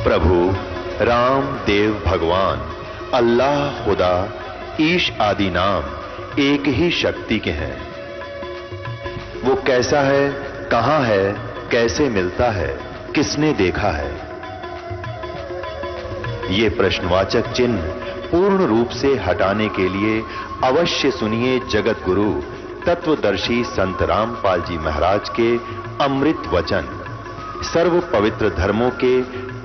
प्रभु राम देव भगवान अल्लाह खुदा ईश आदि नाम एक ही शक्ति के हैं। वो कैसा है, कहां है, कैसे मिलता है, किसने देखा है? ये प्रश्नवाचक चिन्ह पूर्ण रूप से हटाने के लिए अवश्य सुनिए जगत गुरु तत्वदर्शी संत रामपाल जी महाराज के अमृत वचन, सर्व पवित्र धर्मों के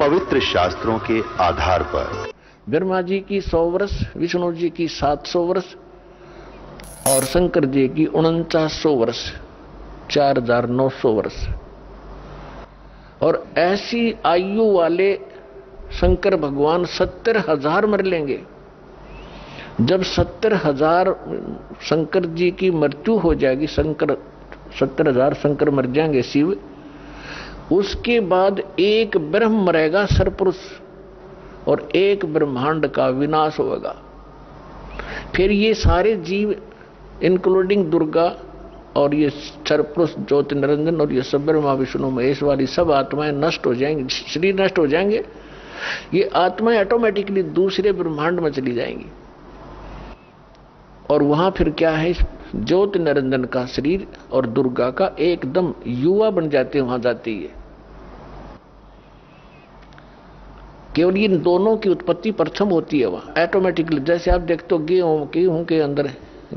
पवित्र शास्त्रों के आधार पर। ब्रह्मा जी की 100 वर्ष, विष्णु जी की 700 वर्ष और शंकर जी की 4900 वर्ष, 4900 वर्ष। और ऐसी आयु वाले शंकर भगवान 70,000 मर लेंगे। जब 70,000 शंकर जी की मृत्यु हो जाएगी, 70,000 शंकर मर जाएंगे शिव, उसके बाद एक ब्रह्म मरेगा सरपुरुष और एक ब्रह्मांड का विनाश होगा। फिर ये सारे जीव इंक्लूडिंग दुर्गा और ये सरपुरुष ज्योति निरंजन और ये सब ब्रह्मा विष्णु महेश वाली सब आत्माएं नष्ट हो जाएंगी, शरीर नष्ट हो जाएंगे। ये आत्माएं ऑटोमेटिकली दूसरे ब्रह्मांड में चली जाएंगी और वहां फिर क्या है, ज्योति निरंजन का शरीर और दुर्गा का एकदम युवा बन जाते हैं, वहां जाती है। केवल इन दोनों की उत्पत्ति प्रथम होती है वहां ऑटोमेटिकली। जैसे आप देखते हो गेहूं के अंदर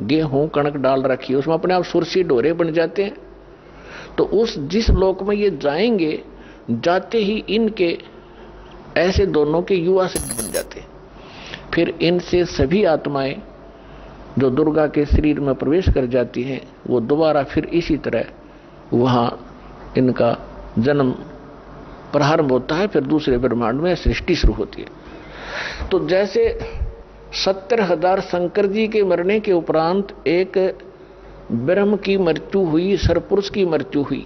गेहूं कणक डाल रखी है, उसमें अपने आप सुरसी डोरे बन जाते हैं। तो उस जिस लोक में ये जाएंगे, जाते ही इनके ऐसे दोनों के युवा शरीर बन जाते हैं। फिर इनसे सभी आत्माएं जो दुर्गा के शरीर में प्रवेश कर जाती हैं, वो दोबारा फिर इसी तरह वहां इनका जन्म प्रारंभ होता है। फिर दूसरे ब्रह्मांड में सृष्टि शुरू होती है। तो जैसे 70,000 शंकर जी के मरने के उपरांत एक ब्रह्म की मृत्यु हुई, सरपुरुष की मृत्यु हुई,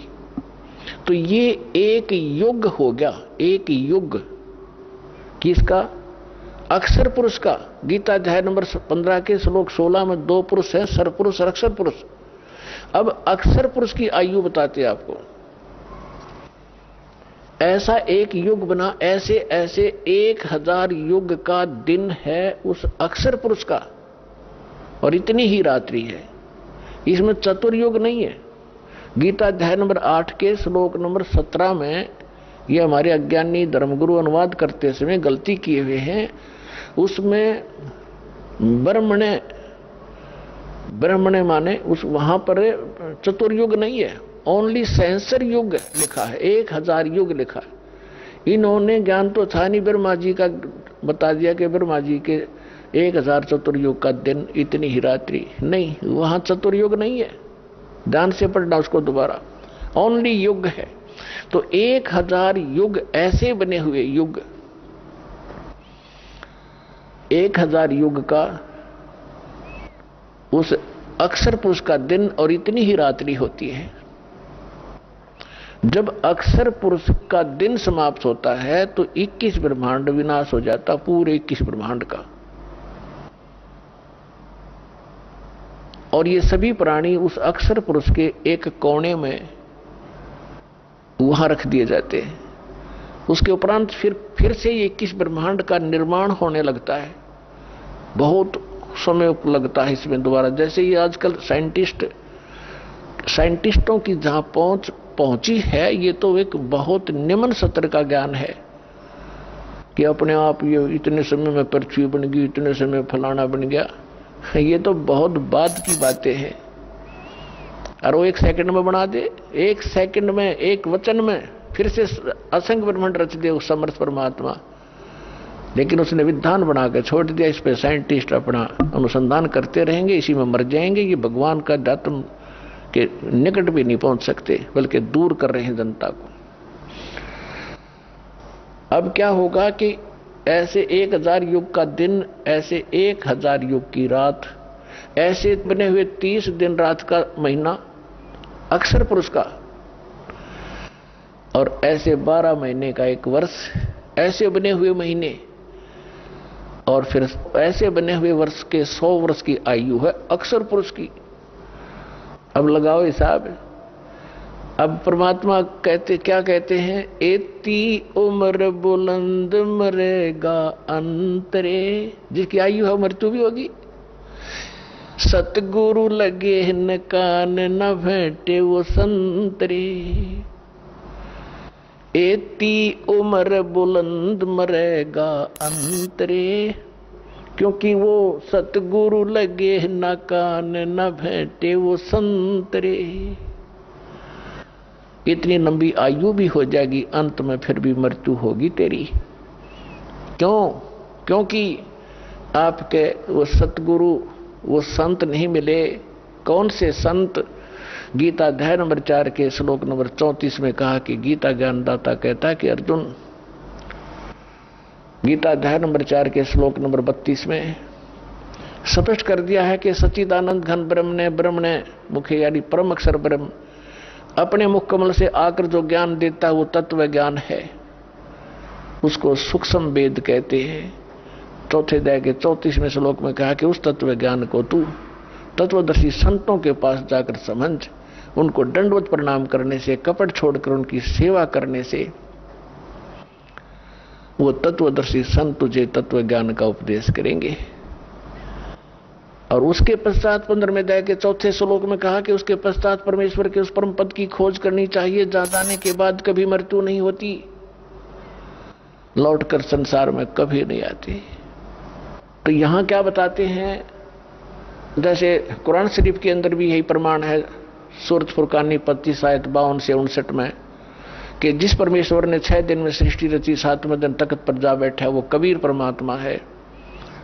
तो ये एक युग हो गया। एक युग किसका? अक्षर पुरुष का। गीता अध्याय नंबर 15 के श्लोक 16 में 2 पुरुष है, सरपुरुष और अक्षर पुरुष। अब अक्षर पुरुष की आयु बताते हैं आपको। ऐसा एक युग बना, ऐसे ऐसे 1000 युग का दिन है उस अक्षर पुरुष का, और इतनी ही रात्रि है। इसमें चतुर्युग नहीं है। गीता अध्याय नंबर 8 के श्लोक नंबर 17 में ये हमारे अज्ञानी धर्मगुरु अनुवाद करते समय गलती किए हुए हैं। उसमें ब्रह्मणे माने उस वहां पर चतुर्युग नहीं है, ओनली सहस्र युग लिखा है, 1000 युग लिखा है। इन्होंने ज्ञान तो था नहीं, ब्रह्मा जी का बता दिया कि ब्रह्मा जी के 1000 चतुर्युग का दिन, इतनी ही रात्रि। नहीं, वहां चतुर्युग नहीं है। ध्यान से पढ़ना उसको दोबारा, ओनली युग है। तो 1000 युग ऐसे बने हुए युग, 1000 युग का उस अक्षर पुरुष का दिन और इतनी ही रात्रि होती है। जब अक्षर पुरुष का दिन समाप्त होता है तो 21 ब्रह्मांड विनाश हो जाता, पूरे 21 ब्रह्मांड का। और ये सभी प्राणी उस अक्षर पुरुष के एक कोने में वहां रख दिए जाते हैं। उसके उपरांत फिर से ये 21 ब्रह्मांड का निर्माण होने लगता है। बहुत समय लगता है इसमें दोबारा। जैसे ये आजकल साइंटिस्टों की जहां पहुंची है, ये तो एक बहुत निम्न स्तर का ज्ञान है कि अपने आप ये इतने समय में पृथ्वी बन गई, इतने समय फलाना बन गया। ये तो बहुत बाद की बातें हैं। और वो 1 सेकंड में बना दे, 1 सेकंड में, एक वचन में फिर से असंख्य ब्रह्मांड रच दे उस समर्थ परमात्मा। लेकिन उसने विधान बनाकर छोड़ दिया। इस पे साइंटिस्ट अपना अनुसंधान करते रहेंगे, इसी में मर जाएंगे। ये भगवान का अध्यात्म के निकट भी नहीं पहुंच सकते, बल्कि दूर कर रहे हैं जनता को। अब क्या होगा कि ऐसे 1000 युग का दिन, ऐसे 1000 युग की रात, ऐसे बने हुए 30 दिन रात का महीना अक्षर पुरुष का, और ऐसे 12 महीने का एक वर्ष, ऐसे बने हुए महीने, और फिर ऐसे बने हुए वर्ष के 100 वर्ष की आयु है अक्षर पुरुष की। अब लगाओ हिसाब, अब परमात्मा क्या कहते हैं, एती उम्र बुलंद मरेगा अंतरे, जिसकी आयु है मृत्यु भी होगी। सतगुरु लगे न कान न भेंटे वो संतरे, एती उम्र बुलंद मरेगा अंतरे, क्योंकि वो सतगुरु लगे न कान न भेंटे वो संतरे। इतनी लंबी आयु भी हो जाएगी, अंत में फिर भी मृत्यु होगी तेरी। क्यों? क्योंकि आपके वो सतगुरु, वो संत नहीं मिले। कौन से संत? गीता अध्याय नंबर 4 के श्लोक नंबर 34 में कहा कि गीता ज्ञानदाता कहता है कि अर्जुन, गीता अध्याय नंबर 4 के श्लोक नंबर 32 में स्पष्ट कर दिया है कि सच्चिदानंद घन ब्रह्म ने मुख्य यानी परम अक्षर ब्रह्म अपने मुख कमल से आकर जो ज्ञान देता है वो तत्व ज्ञान है, उसको सूक्ष्म वेद कहते हैं। चौथे अध्याय के 34वें श्लोक में कहा कि उस तत्व ज्ञान को तू तत्वदर्शी संतों के पास जाकर समझ, उनको दंडवत प्रणाम करने से, कपट छोड़कर उनकी सेवा करने से वो तत्वदर्शी संत तुझे तत्व ज्ञान का उपदेश करेंगे। और उसके पश्चात 15वें अध्याय के 4थे श्लोक में कहा कि उसके पश्चात परमेश्वर के उस परम पद की खोज करनी चाहिए जहां जाने के बाद कभी मृत्यु नहीं होती, लौटकर संसार में कभी नहीं आती। तो यहां क्या बताते हैं, जैसे कुरान शरीफ के अंदर भी यही प्रमाण है, सूरत फुरकानी 25 आयत 52 से 59 में, कि जिस परमेश्वर ने 6 दिन में सृष्टि रची, 7वें दिन तख्त पर जा बैठा है, वो कबीर परमात्मा है।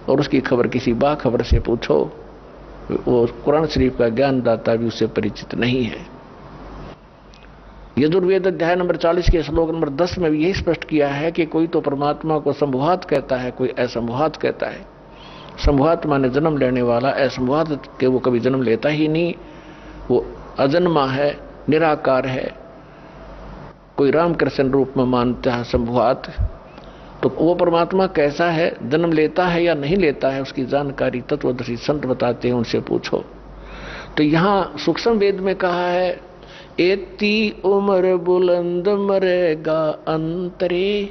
और उसकी खबर किसी बाखबर से पूछो, वो कुरान शरीफ का ज्ञानदाता भी उससे परिचित नहीं है। यजुर्वेद अध्याय नंबर 40 के श्लोक नंबर 10 में भी यही स्पष्ट किया है कि कोई तो परमात्मा को संभुवात कहता है, कोई असंभुवात कहता है। संभुवात माने जन्म लेने वाला, असंभुवात के वो कभी जन्म लेता ही नहीं, वो अजन्मा है, निराकार है। कोई रामकृष्ण रूप में मानता है संभुवात, तो वो परमात्मा कैसा है, जन्म लेता है या नहीं लेता है, उसकी जानकारी तत्वदर्शी संत बताते हैं, उनसे पूछो। तो यहाँ सूक्ष्म वेद में कहा है, एती उम्र बुलंद मरेगा अंतरे,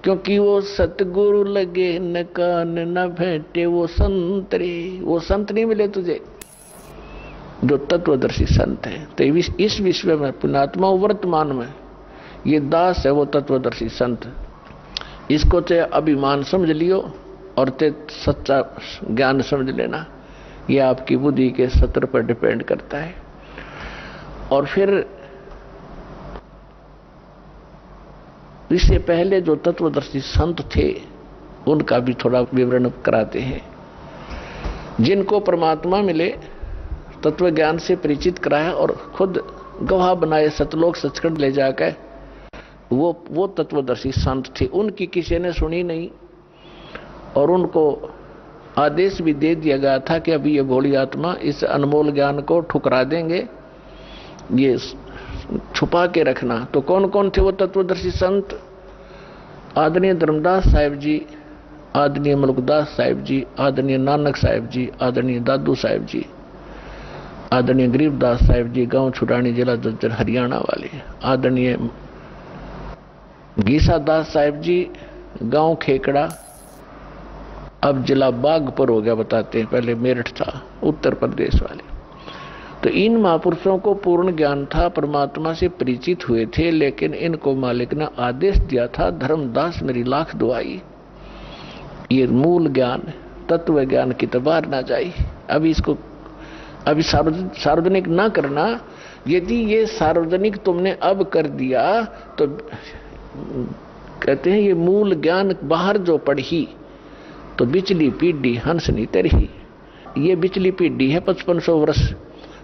क्योंकि वो सतगुरु लगे न कान न भेंटे वो संतरे। वो संत नहीं मिले तुझे जो तत्वदर्शी संत है। तो इस विश्व में पुण्यात्मा वर्तमान में ये दास है वो तत्वदर्शी संत। इसको चाहे अभिमान समझ लियो और ते सच्चा ज्ञान समझ लेना, ये आपकी बुद्धि के सत्र पर डिपेंड करता है। और फिर इससे पहले जो तत्वदर्शी संत थे उनका भी थोड़ा विवरण कराते हैं। जिनको परमात्मा मिले, तत्व ज्ञान से परिचित कराया और खुद गवाह बनाए, सतलोक सचखंड ले जाकर, वो तत्वदर्शी संत थे। उनकी किसी ने सुनी नहीं और उनको आदेश भी दे दिया गया था कि अभी ये भोली आत्मा इस अनमोल ज्ञान को ठुकरा देंगे, ये छुपा के रखना। तो कौन कौन थे वो तत्वदर्शी संत? आदरणीय धर्मदास साहिब जी, आदरणीय मलुकदास साहिब जी, आदरणीय नानक साहिब जी, आदरणीय दादू साहिब जी, आदरणीय गरीबदास साहिब जी, गांव छुटानी, जिला जज्जर, हरियाणा वाले, आदरणीय गीसा दास साहिब जी, गांव खेकड़ा, अब जिला बागपुर हो गया बताते हैं, पहले मेरठ था, उत्तर प्रदेश वाले। तो इन महापुरुषों को पूर्ण ज्ञान था, परमात्मा से परिचित हुए थे, लेकिन इनको मालिक ने आदेश दिया था, धर्मदास मेरी लाख दुआई, ये मूल ज्ञान तत्व ज्ञान की तबार ना जाए, अभी इसको अभी सार्वजनिक ना करना। यदि ये सार्वजनिक तुमने अब कर दिया तो कहते हैं ये मूल ज्ञान बाहर जो पढ़ी तो बिचली पीढ़ी हंस नहीं तरही। ये बिचली पीढ़ी है 5500 वर्ष,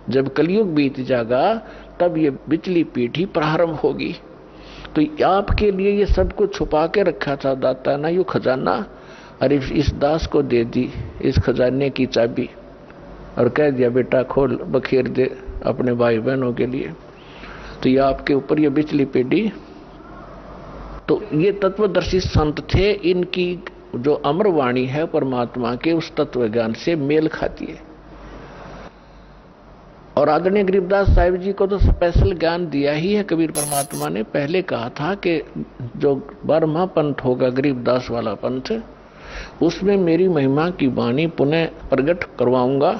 जब कलयुग बीत जाएगा तब ये बिचली पीढ़ी प्रारंभ होगी। तो आपके लिए ये सब कुछ छुपा के रखा था दाता ना, यू खजाना, अरे इस दास को दे दी इस खजाने की चाबी और कह दिया बेटा खोल बखेर दे अपने भाई बहनों के लिए। तो ये आपके ऊपर ये बिचली पीढ़ी। तो ये तत्वदर्शी संत थे, इनकी जो अमर वाणी है परमात्मा के उस तत्व ज्ञान से मेल खाती है। और आदरणीय गरीबदास साहिब जी को तो स्पेशल ज्ञान दिया ही है कबीर परमात्मा ने। पहले कहा था कि जो 12वां पंथ होगा गरीबदास वाला पंथ, उसमें मेरी महिमा की वाणी पुनः प्रकट करवाऊंगा,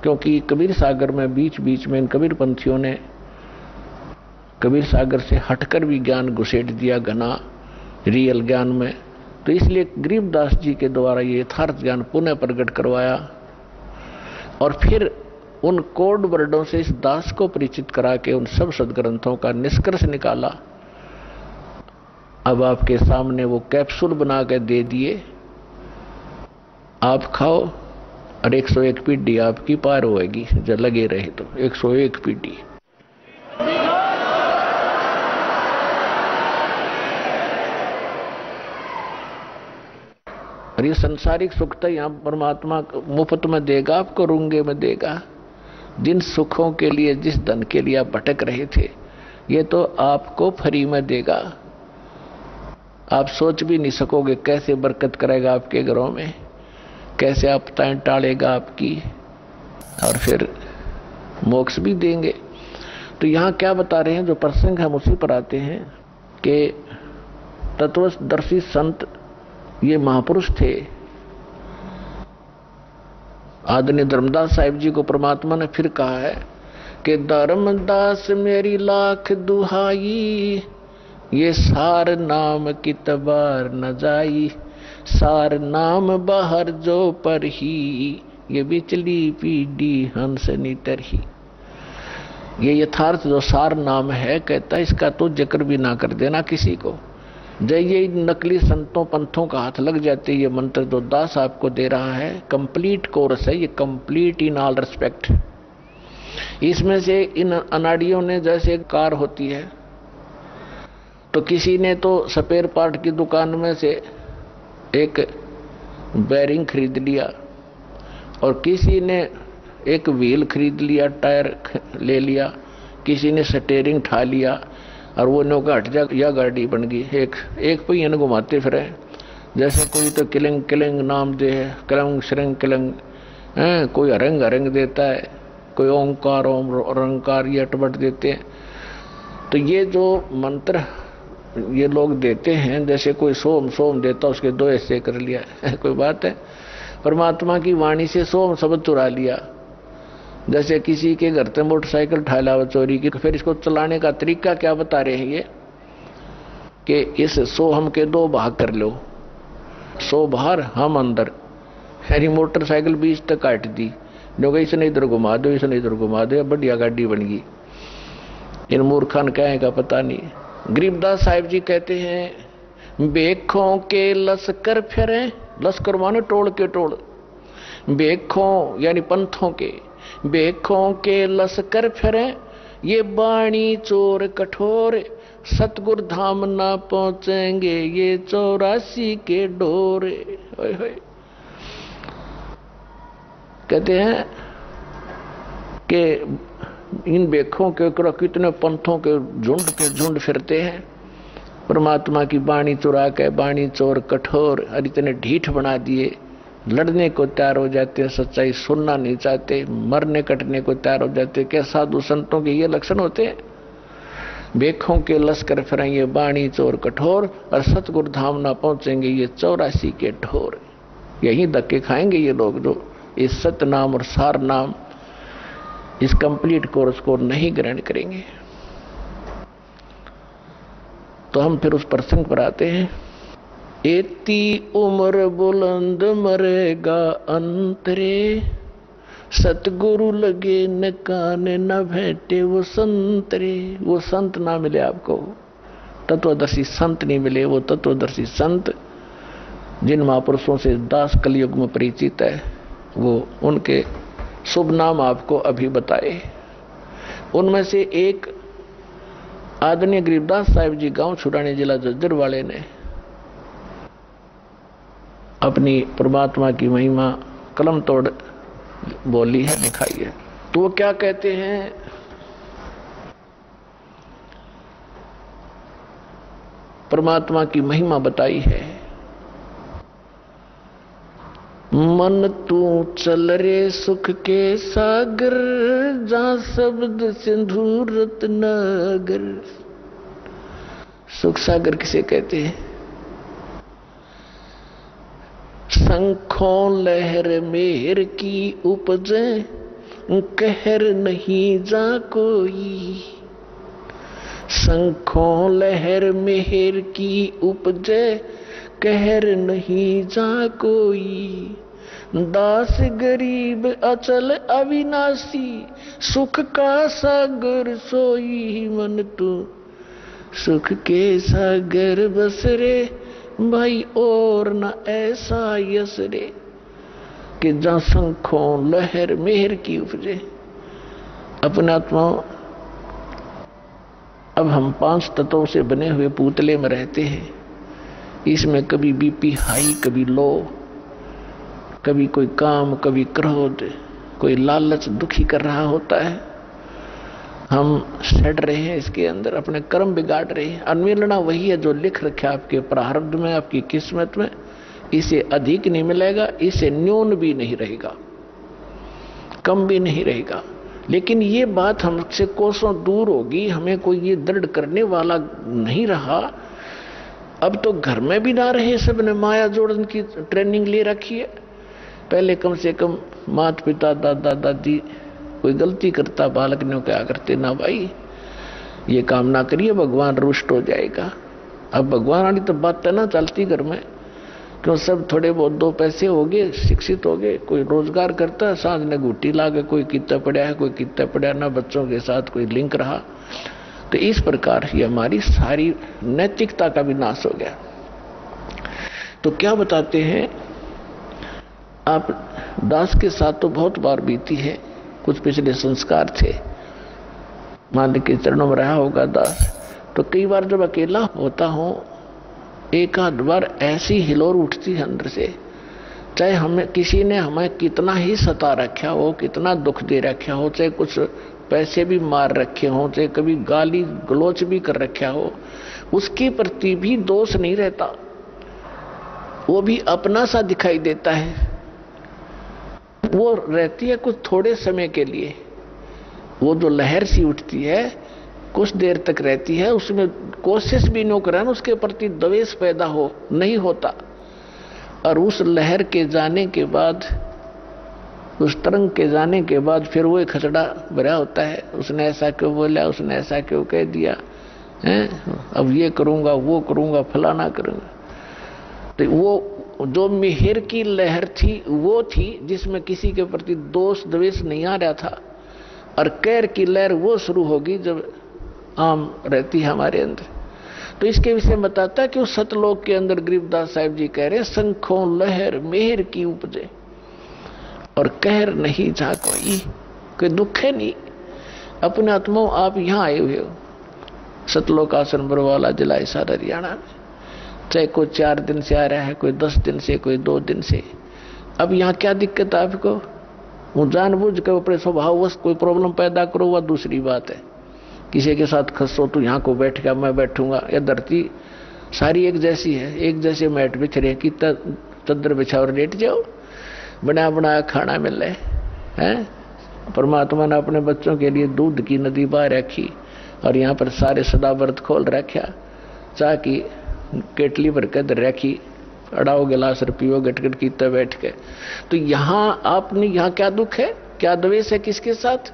क्योंकि कबीर सागर में बीच बीच में इन कबीर पंथियों ने कबीर सागर से हटकर भी ज्ञान घुसेट दिया घना रियल ज्ञान में। तो इसलिए गरीबदास जी के द्वारा ये यथार्थ ज्ञान पुनः प्रकट करवाया और फिर उन कोड वर्डों से इस दास को परिचित करा के उन सब सदग्रंथों का निष्कर्ष निकाला। अब आपके सामने वो कैप्सूल बना के दे दिए, आप खाओ और 101 पीढ़ी आपकी पार होएगी। जो लगे रहे तो 101 पीढ़ी। और ये संसारिक सुख तो यहाँ परमात्मा मुफ्त में देगा, आपको रूंगे में देगा। जिन सुखों के लिए, जिस धन के लिए आप भटक रहे थे, ये तो आपको फ्री में देगा। आप सोच भी नहीं सकोगे कैसे बरकत करेगा आपके घरों में, कैसे आपदाएं टालेगा आपकी, और फिर मोक्ष भी देंगे। तो यहाँ क्या बता रहे हैं, जो प्रसंग हम उसी पर आते हैं कि तत्वदर्शी संत ये महापुरुष थे। आदरणीय धर्मदास साहिब जी को परमात्मा ने फिर कहा है कि धर्मदास मेरी लाख दुहाई, ये सार नाम की तबार न जाई, सार नाम बाहर जो पर ही, ये बिचली पीढ़ी हंस नितर ही। ये यथार्थ जो सार नाम है, कहता है इसका तो जिक्र भी ना कर देना किसी को। जब ये नकली संतों पंथों का हाथ लग जाते, ये मंत्र जो दास आपको दे रहा है कंप्लीट कोर्स है, ये कंप्लीट इन ऑल रिस्पेक्ट। इसमें से इन अनाड़ियों ने, जैसे कार होती है तो किसी ने तो स्पेयर पार्ट की दुकान में से एक बैरिंग खरीद लिया और किसी ने एक व्हील खरीद लिया, टायर ले लिया, किसी ने स्टीयरिंग ठा लिया और वो नौका हट जा या गाड़ी बन गई। एक पहिया घुमाते फिरे, जैसे कोई तो किलंग किलंग नाम दे है, किलंग श्रंग किलंग, कोई अरंग अरंग देता है, कोई ओंकार ओम रंकार ये अटबट देते हैं। तो ये जो मंत्र ये लोग देते हैं, जैसे कोई सोम सोम देता उसके 2 हिस्से कर लिया कोई बात है। परमात्मा की वाणी से सोम शब्द चुरा लिया। जैसे किसी के घर से मोटरसाइकिल उठा लावा चोरी की, फिर इसको चलाने का तरीका क्या बता रहे हैं ये कि इस सोहम के 2 भाग कर लो, 100 बाहर हम अंदर। यानी मोटरसाइकिल 20 तक काट दी, जो गई इसने इधर घुमा दो, इसने इधर घुमा दो, बढ़िया गाड़ी बन गई। इन मूर्खान कहेगा पता नहीं। गरीबदास साहिब जी कहते हैं बेखों के लश्कर फिरे, लश्कर माने टोल के टोल, बेखों यानी पंथों के, बेखों के लश्कर फिरे, ये बाणी चोर कठोर, सतगुरु धाम ना पहुंचेंगे ये 84 के डोरे। कहते हैं कि इन बेखों के कितने पंथों के झुंड फिरते हैं, परमात्मा की बाणी चुरा के, बाणी चोर कठोर, और इतने ढीठ बना दिए, लड़ने को तैयार हो जाते हैं, सच्चाई सुनना नहीं चाहते, मरने कटने को तैयार हो जाते। क्या साधु संतों के ये लक्षण होते हैं? बेखों के लश्कर फिरें ये बाणी चोर कठोर, और सतगुरु धाम ना पहुंचेंगे ये 84 के ढोर। यही धक्के खाएंगे ये लोग जो इस सत्य नाम और सार नाम, इस कंप्लीट कोर्स को नहीं ग्रहण करेंगे। तो हम फिर उस प्रसंग पर आते हैं। एती उम्र बुलंद मरेगा अंतरे, सतगुरु लगे न कान न भेटे वो संतरे। वो संत ना मिले आपको, तत्वदर्शी संत नहीं मिले। वो तत्वदर्शी संत जिन महापुरुषों से दास कलयुग में परिचित है, वो उनके शुभ नाम आपको अभी बताए। उनमें से एक आदरणीय गरीबदास साहिब जी, गांव छुड़ानी, जिला जज्जर वाले ने अपनी परमात्मा की महिमा कलम तोड़ बोली है, दिखाई है। तो वो क्या कहते हैं? परमात्मा की महिमा बताई है। मन तू चल रे सुख के सागर, जहां शब्द सिंधु रत्नागर। सुख सागर किसे कहते हैं? शंखों लहर मेहर की उपजे, कहर नहीं जा कोई। शंखों लहर मेहर की उपजे, कहर नहीं जा कोई। दास गरीब अचल अविनाशी, सुख का सागर सोई। मन तू सुख के सागर बस रे भाई, और न ऐसा यस रे कि जहां शंखों लहर मेहर की उपजे। अपने आत्मा, अब हम 5 तत्वों से बने हुए पुतले में रहते हैं। इसमें कभी बीपी हाई, कभी लो, कभी कोई काम, कभी क्रोध, कोई लालच दुखी कर रहा होता है। हम सड़ रहे हैं इसके अंदर, अपने कर्म बिगाड़ रहे हैं। अन्वेलना वही है जो लिख रखा आपके प्रारब्ध में, आपकी किस्मत में। इसे अधिक नहीं मिलेगा, इसे न्यून भी नहीं रहेगा, कम भी नहीं रहेगा। लेकिन ये बात हमसे कोसों दूर होगी, हमें कोई ये दृढ़ करने वाला नहीं रहा। अब तो घर में भी ना रहे, सबने माया जोड़न की ट्रेनिंग ले रखी है। पहले कम से कम माता पिता, दादा दादी, कोई गलती करता बालक ने क्या करते, ना भाई ये काम ना करिए, भगवान रुष्ट हो जाएगा। अब भगवान वाली तो बात ना चलती घर में, क्यों सब थोड़े बहुत 2 पैसे हो गए, शिक्षित हो गए, कोई रोजगार करता है, सांझ ने घूटी लागे, कोई कितना पड़ा है, कोई कितना पड़ा, ना बच्चों के साथ कोई लिंक रहा। तो इस प्रकार ये हमारी सारी नैतिकता का विनाश हो गया। तो क्या बताते हैं, आप दास के साथ तो बहुत बार बीती है, कुछ पिछले संस्कार थे, मान के चरणों में रहा होगा दास। तो कई बार जब अकेला होता हूं, एक आध बार ऐसी हिलोर उठती है अंदर से, चाहे हमें किसी ने हमें कितना ही सता रखा हो, कितना दुख दे रखा हो, चाहे कुछ पैसे भी मार रखे हो, चाहे कभी गाली गलोच भी कर रखा हो, उसके प्रति भी दोष नहीं रहता, वो भी अपना सा दिखाई देता है। वो रहती है कुछ थोड़े समय के लिए, वो जो लहर सी उठती है कुछ देर तक रहती है, उसमें कोशिश भी न करें उसके प्रति द्वेष पैदा हो नहीं होता। और उस लहर के जाने के बाद, उस तरंग के जाने के बाद फिर वो एक खचड़ा भरा होता है, उसने ऐसा क्यों बोला, उसने ऐसा क्यों कह दिया है, अब ये करूंगा, वो करूंगा, फलाना करूंगा। तो वो जो मिहिर की लहर थी वो थी जिसमें किसी के प्रति दोष द्वेष नहीं आ रहा था। और कैर की लहर वो शुरू होगी जब आम रहती है हमारे अंदर। तो इसके विषय में बताता है कि उस सतलोक के अंदर गरीबदास साहिब जी कह रहे, शंखों लहर मेहर की उपजे, और कहर नहीं जा कोई दुख है नहीं। अपने आत्मा आप यहाँ आए हुए हो, सतलोक आश्रम बरवाला जिला हिसार हरियाणा में, चाहे कोई 4 दिन से आ रहा है, कोई 10 दिन से, कोई 2 दिन से। अब यहाँ क्या दिक्कत है आपको? वो जानबूझ के अपने स्वभाववश कोई प्रॉब्लम पैदा करो, वह दूसरी बात है। किसी के साथ खसो तो यहाँ को बैठ गया, मैं बैठूंगा। यह धरती सारी एक जैसी है, एक जैसे मैट बिछ रहे कि चद्दर बिछा और लेट जाओ, बना बनाया खाना मिल रहा है। परमात्मा ने अपने बच्चों के लिए दूध की नदी बाहर रखी और यहाँ पर सारे सदा व्रत खोल रखा, चाह की केटली भर के दर रखी, अड़ाओ गिलास पियो गटगट कीता बैठ के। तो यहाँ आपने, यहाँ क्या दुख है, क्या द्वेष है किसके साथ?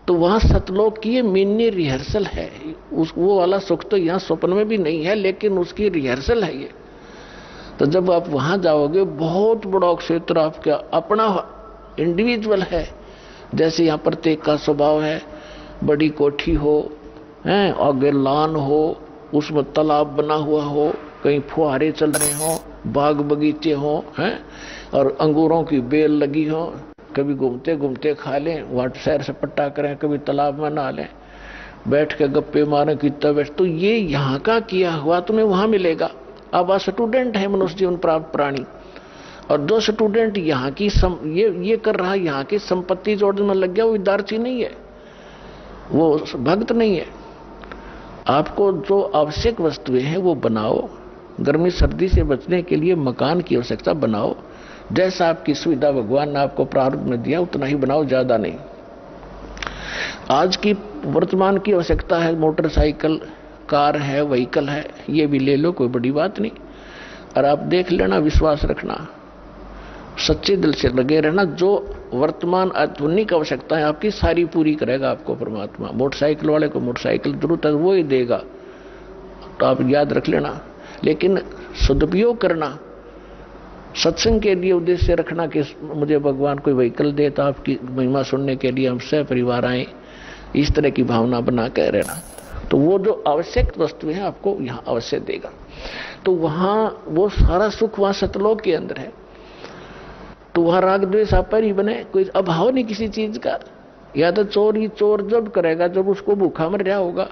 तो वहां सतलोक की मिनी रिहर्सल है। वो वाला सुख तो यहाँ स्वप्न में भी नहीं है, लेकिन उसकी रिहर्सल है ये। तो जब आप वहां जाओगे, बहुत बड़ा क्षेत्र आपका अपना इंडिविजुअल है। जैसे यहाँ प्रत्येक का स्वभाव है, बड़ी कोठी हो, आगे लान हो, उसमें तालाब बना हुआ हो, कहीं फुहारे चल रहे हो, बाग बगीचे हो, और अंगूरों की बेल लगी हो, कभी घूमते घूमते खा लें, वहाँ सैर सपट्टा करें, कभी तालाब में नहा लें, बैठ के गप्पे मारें, कितना बैठ। तो ये यहाँ का किया हुआ तुम्हें वहां मिलेगा। अब स्टूडेंट है मनुष्य जीवन प्राप्त प्राणी, और जो स्टूडेंट यहाँ की ये कर रहा है, यहाँ की संपत्ति जोड़ने में लग गया, वो विद्यार्थी नहीं है, वो भक्त नहीं है। आपको जो आवश्यक वस्तुएं हैं वो बनाओ। गर्मी सर्दी से बचने के लिए मकान की आवश्यकता बनाओ, जैसा आपकी सुविधा भगवान ने आपको प्रारब्ध में दिया उतना ही बनाओ, ज्यादा नहीं। आज की वर्तमान की आवश्यकता है मोटरसाइकिल, कार है, व्हीकल है, ये भी ले लो, कोई बड़ी बात नहीं। और आप देख लेना, विश्वास रखना, सच्चे दिल से लगे रहना, जो वर्तमान आधुनिक आवश्यकता है आपकी सारी पूरी करेगा आपको परमात्मा। मोटरसाइकिल वाले को मोटरसाइकिल जरूरत है वो ही देगा, तो आप याद रख लेना। लेकिन सदुपयोग करना, सत्संग के लिए उद्देश्य रखना कि मुझे भगवान कोई व्हीकल दे तो आपकी महिमा सुनने के लिए हम सह परिवार आए, इस तरह की भावना बना कर रहना, तो वो जो आवश्यक वस्तु है आपको यहाँ अवश्य देगा। तो वहां वो सारा सुख वहां सतलोक के अंदर है। तो वहां राग द्वेष पर ही बने, कोई अभाव नहीं किसी चीज का। या तो चोर जब करेगा जब उसको भूखा मर रहा होगा,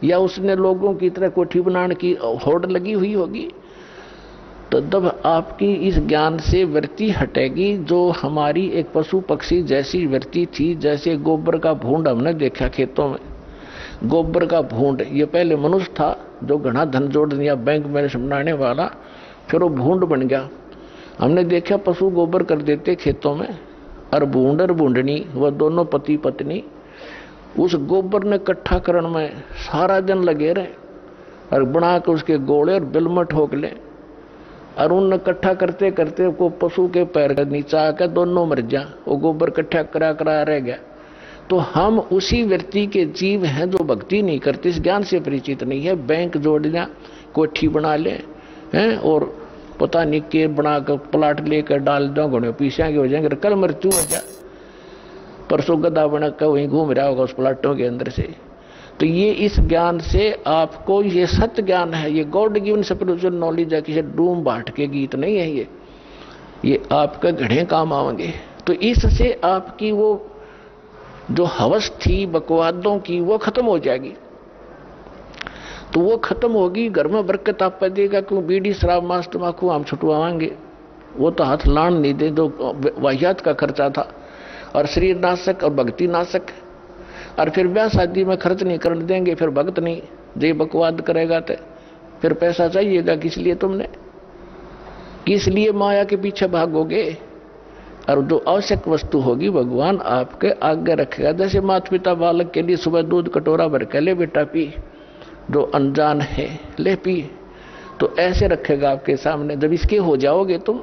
या उसने लोगों की तरह कोठी बनाने की होड़ लगी हुई होगी, तो तब आपकी इस ज्ञान से वृत्ति हटेगी जो हमारी एक पशु पक्षी जैसी वृत्ति थी। जैसे गोबर का भूंड हमने देखा खेतों में, गोबर का भूंड, ये पहले मनुष्य था जो घना धन जोड़ दिया बैंक में बनाने वाला, फिर वो भूंड बन गया। हमने देखा पशु गोबर कर देते खेतों में, और भूंड और भूंडनी वह दोनों पति पत्नी उस गोबर ने इकट्ठा करने में सारा दिन लगे रहे, और बना के उसके गोले और बिल में ठोक ले, और उन इकट्ठा करते करते को पशु के पैर के नीचे आकर दोनों मर जा, वो गोबर इकट्ठा करा रह गया। तो हम उसी व्यक्ति के जीव हैं जो भक्ति नहीं करते, इस ज्ञान से परिचित नहीं है। बैंक जोड़ लिया, कोठी बना ले हैं, और पता नहीं के बना कर प्लाट लेकर डाल दो, घोड़े पीछे हो जाएंगे, कल मृत्यु हो जाए, परसों गदा बना कर वहीं घूम रहा होगा उस प्लाटों के अंदर से। तो ये इस ज्ञान से आपको, ये सत्य ज्ञान है, ये गॉड गिवन स्पिरिचुअल नॉलेज है, किसी डूम बाट के गीत नहीं है ये आपका घड़े काम आएंगे। तो इससे आपकी वो जो हवस थी बकवादों की वो खत्म हो जाएगी। तो वो खत्म होगी, घर में बरकत आप देगा। क्यों बीड़ी शराब मांस तम्बाकू हम छुटवाएंगे, वो तो हाथ लान नहीं दे, जो वाहियात का खर्चा था, और शरीर नाशक और भक्ति नाशक। और फिर ब्याह शादी में खर्च नहीं करने देंगे, फिर भक्त नहीं, जे बकवाद करेगा तो फिर पैसा चाहिएगा किस लिए तुमने, किस लिए माया के पीछे भागोगे। और जो आवश्यक वस्तु होगी भगवान आपके आगे रखेगा। जैसे माता पिता बालक के लिए सुबह दूध कटोरा भर के ले बेटा पी, जो अनजान है ले पी, तो ऐसे रखेगा आपके सामने। जब इसके हो जाओगे तुम,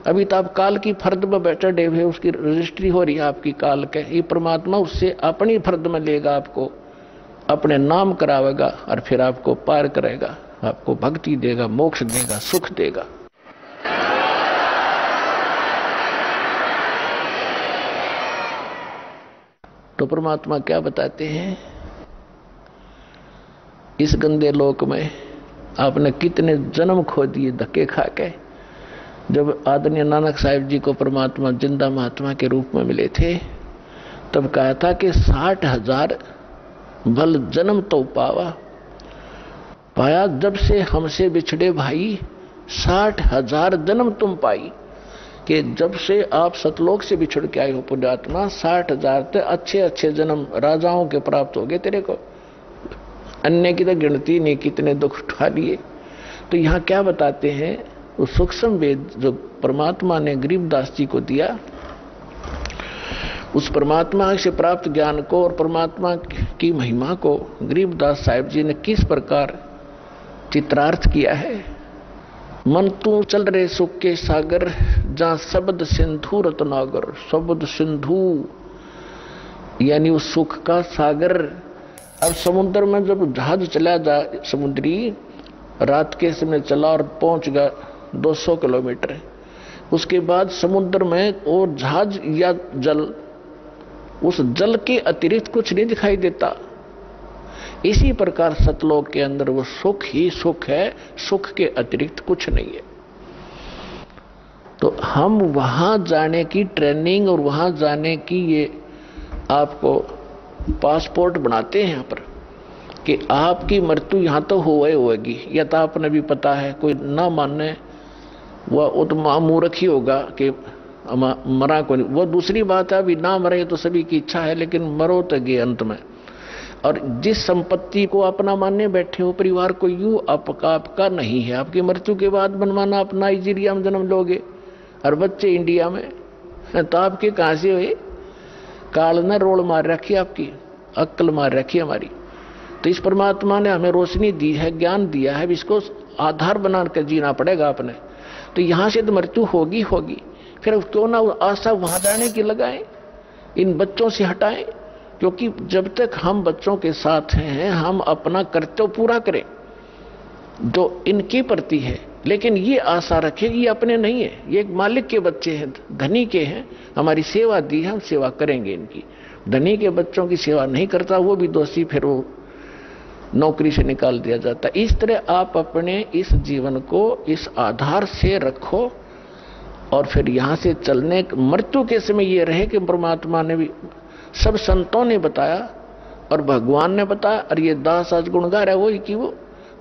अभी तो आप काल की फर्द में बैठे डे हुए, उसकी रजिस्ट्री हो रही है आपकी काल के, ये परमात्मा उससे अपनी फर्द में लेगा, आपको अपने नाम करावेगा, और फिर आपको पार करेगा, आपको भक्ति देगा, मोक्ष देगा, सुख देगा। तो परमात्मा क्या बताते हैं, इस गंदे लोक में आपने कितने जन्म खो दिए धक्के खा के। जब आदरणीय नानक साहिब जी को परमात्मा जिंदा महात्मा के रूप में मिले थे, तब कहा था कि 60,000 भल जन्म तो पाया जब से हमसे बिछड़े भाई, 60,000 जन्म तुम पाई। कि जब से आप सतलोक से बिछड़ के आए हो पुण्यात्मा, 60,000 तो अच्छे अच्छे जन्म राजाओं के प्राप्त हो गए तेरे को, अन्य की तो गिनती नहीं कितने दुख उठा लिए। तो यहाँ क्या बताते हैं, उस सूक्ष्म वेद जो परमात्मा ने गरीबदास जी को दिया, उस परमात्मा से प्राप्त ज्ञान को और परमात्मा की महिमा को गरीबदास साहिब जी ने किस प्रकार चित्रार्थ किया है। मन तू चल रहे सुख के सागर, जहां शब्द सिंधु रत्नागर। शब्द सिंधु यानी उस सुख का सागर। अब समुद्र में जब जहाज चला जा, समुद्री रात के समय चला और पहुंच गया 200 किलोमीटर, उसके बाद समुद्र में और जहाज या जल, उस जल के अतिरिक्त कुछ नहीं दिखाई देता। इसी प्रकार सतलोक के अंदर वो सुख ही सुख है, सुख के अतिरिक्त कुछ नहीं है। तो हम वहां जाने की ट्रेनिंग और वहां जाने की ये आपको पासपोर्ट बनाते हैं यहाँ पर कि आपकी मृत्यु यहाँ तो होगी। या तो आपने भी पता है, कोई ना मानने वह तो मूर्ख ही होगा कि मरा को नहीं। वो दूसरी बात है, अभी ना मरे तो सभी की इच्छा है, लेकिन मरो तो गए अंत में। और जिस संपत्ति को अपना मानने बैठे हो, परिवार को, यूं आपका नहीं है। आपकी मृत्यु के बाद बनवाना आप नाइजीरिया में जन्म लोगे, और बच्चे इंडिया में, तो आपके कहां से हुए? काल ने रोल मार रखी, आपकी अक्ल मार रखी हमारी। तो इस परमात्मा ने हमें रोशनी दी है, ज्ञान दिया है, इसको आधार बनाकर जीना पड़ेगा अपने। तो यहां से तो मृत्यु होगी होगी, फिर क्यों ना आशा वहां जाने की लगाएं, इन बच्चों से हटाएं। क्योंकि जब तक हम बच्चों के साथ हैं, हम अपना कर्तव्य पूरा करें जो इनके प्रति है, लेकिन ये आशा रखें ये अपने नहीं है, ये एक मालिक के बच्चे हैं, धनी के हैं, हमारी सेवा दी है, हम सेवा करेंगे इनकी। धनी के बच्चों की सेवा नहीं करता वो भी दोषी, फिर वो नौकरी से निकाल दिया जाता। इस तरह आप अपने इस जीवन को इस आधार से रखो और फिर यहां से चलने मृत्यु के समय ये रहे कि परमात्मा ने भी, सब संतों ने बताया और भगवान ने बताया, और ये दास आज गुण गा रहा है वही कि वो,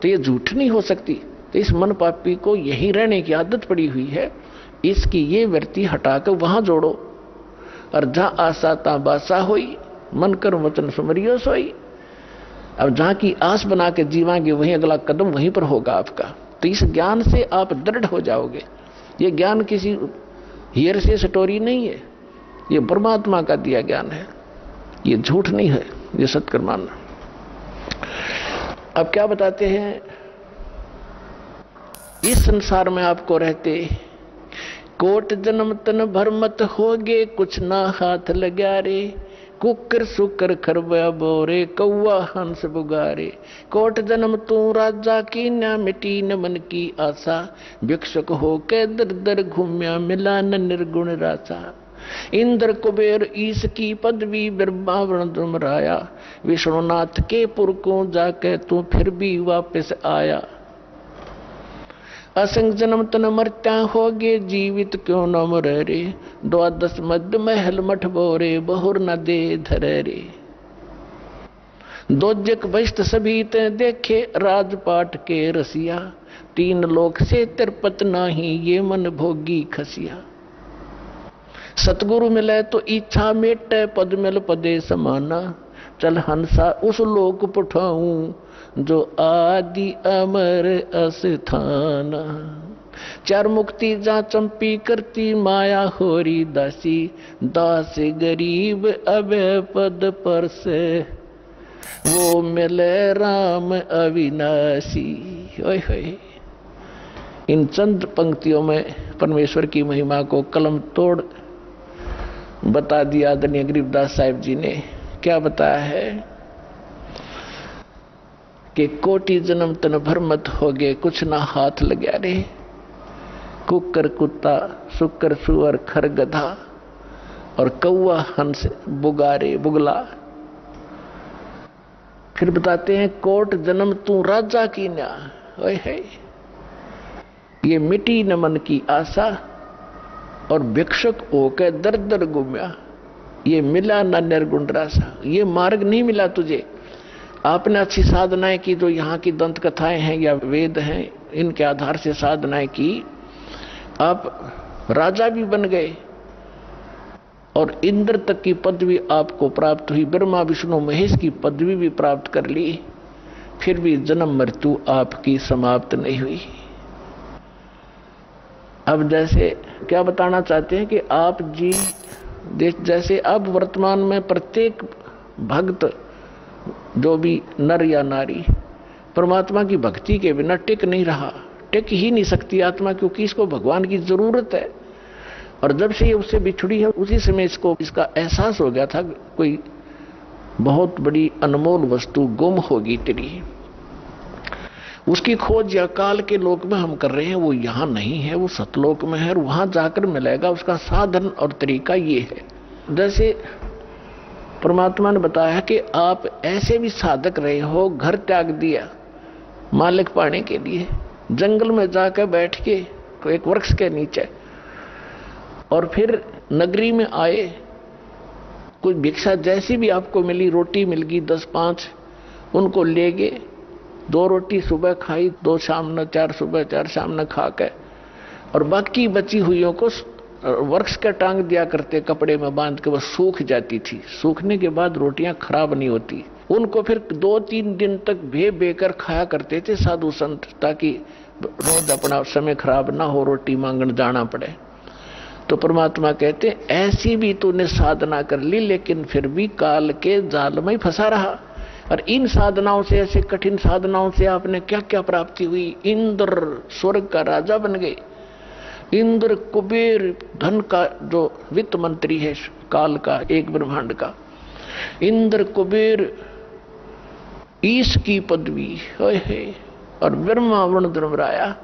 तो ये झूठ नहीं हो सकती। तो इस मन पापी को यही रहने की आदत पड़ी हुई है, इसकी ये वृत्ति हटाकर वहां जोड़ो। और जहां आशा ता बासा होई, मन कर वचन सुमरियो सोई। अब जहां की आस बना के जीवांगे वहीं अगला कदम वहीं पर होगा आपका। तो इस ज्ञान से आप दृढ़ हो जाओगे। ये ज्ञान किसी हियर से स्टोरी नहीं है, ये परमात्मा का दिया ज्ञान है, ये झूठ नहीं है, ये सत्य मानना। अब क्या बताते हैं, इस संसार में आपको रहते कोट जन्म तन भर मत होगे, कुछ ना हाथ लगा रे। कुकर सुकर खरबा बोरे, कौआ हंस बुगारे। कोट जन्म तू राजा की, न मिटी न मन की आशा। भिक्षुक हो के दर दर घूम्या, मिला न निर्गुण रासा। इंद्र कुबेर ईश की पदवी, बिरबावरण दुमराया। विष्णुनाथ के पुरकों जाके तू फिर भी वापस आया। असंग जन्म तन मरत्या होगे, जीवित क्यों न मरे रे। 12 मध्य महल मठ बोरे, बहुर न दे धरे रे। दोजक बस्त सभी ते देखे, राजपाट के रसिया। 3 लोक से तिरपत नाही, ये मन भोगी खसिया। सतगुरु मिले तो इच्छा मेटे, पद मिल पदे समाना। चल हंसा उस लोक पठाऊं, जो आदि अमर अस्थाना। 4 मुक्ति जा चंपी करती, माया होरी दासी। दास गरीब अभय पद पर से, वो मिले राम अविनाशी। ओए होए, इन चंद पंक्तियों में परमेश्वर की महिमा को कलम तोड़ बता दिया आदरणीय गरीबदास साहिब जी ने। क्या बताया है कि कोटि जन्म तन भर मत होगे, कुछ ना हाथ लगा रे। कुकर कुत्ता, सुकर सुअर, खर गधा और कौआ हंस बुगारे बुगला। फिर बताते हैं कोट जन्म तू राजा की न्या। ओए है, ये मिटी न मन की आशा और भिक्षुक होकर दर दर घूम्या। ये मिला न निर्गुण रासा, ये मार्ग नहीं मिला तुझे। आपने अच्छी साधनाएं की, जो यहाँ की दंत कथाएं हैं या वेद हैं, इनके आधार से साधनाएं की, आप राजा भी बन गए और इंद्र तक की पदवी आपको प्राप्त हुई। ब्रह्मा विष्णु महेश की पदवी भी प्राप्त कर ली, फिर भी जन्म मृत्यु आपकी समाप्त नहीं हुई। अब जैसे क्या बताना चाहते हैं कि आप जी जैसे अब वर्तमान में प्रत्येक भक्त, जो भी नर या नारी, परमात्मा की भक्ति के बिना टिक नहीं रहा, टिक ही नहीं सकती आत्मा, क्योंकि इसको भगवान की जरूरत है। और जब से ये उससे बिछड़ी है, उसी समय इसको इसका एहसास हो गया था कोई बहुत बड़ी अनमोल वस्तु गुम होगी तेरी। उसकी खोज या काल के लोक में हम कर रहे हैं, वो यहां नहीं है, वो सतलोक में है और वहां जाकर मिलेगा। उसका साधन और तरीका ये है। जैसे परमात्मा ने बताया कि आप ऐसे भी साधक रहे हो, घर त्याग दिया मालिक पाने के लिए, जंगल में जाकर बैठ के एक वृक्ष के नीचे, और फिर नगरी में आए, कुछ भिक्षा जैसी भी आपको मिली, रोटी मिल गई 10-5, उनको ले गए। 2 रोटी सुबह खाई, 2 शाम न, 4 सुबह 4 शाम न खा के, और बाकी बची हुईयों को वृक्ष के टांग दिया करते, कपड़े में बांध के, वो सूख जाती थी। सूखने के बाद रोटियां खराब नहीं होती, उनको फिर 2-3 दिन तक बेकर खाया करते थे साधु संत, ताकि रोज अपना समय खराब ना हो, रोटी मांगने जाना पड़े। तो परमात्मा कहते ऐसी भी तूने साधना कर ली, लेकिन फिर भी काल के जाल में फंसा रहा। और इन साधनाओं से, ऐसे कठिन साधनाओं से आपने क्या क्या प्राप्ति हुई। इंद्र स्वर्ग का राजा बन गए। इंद्र कुबेर धन का जो वित्त मंत्री है काल का, एक ब्रह्मांड का। इंद्र कुबेर ईश की पदवी है। और ब्रह्मा वरुण धर्मराया,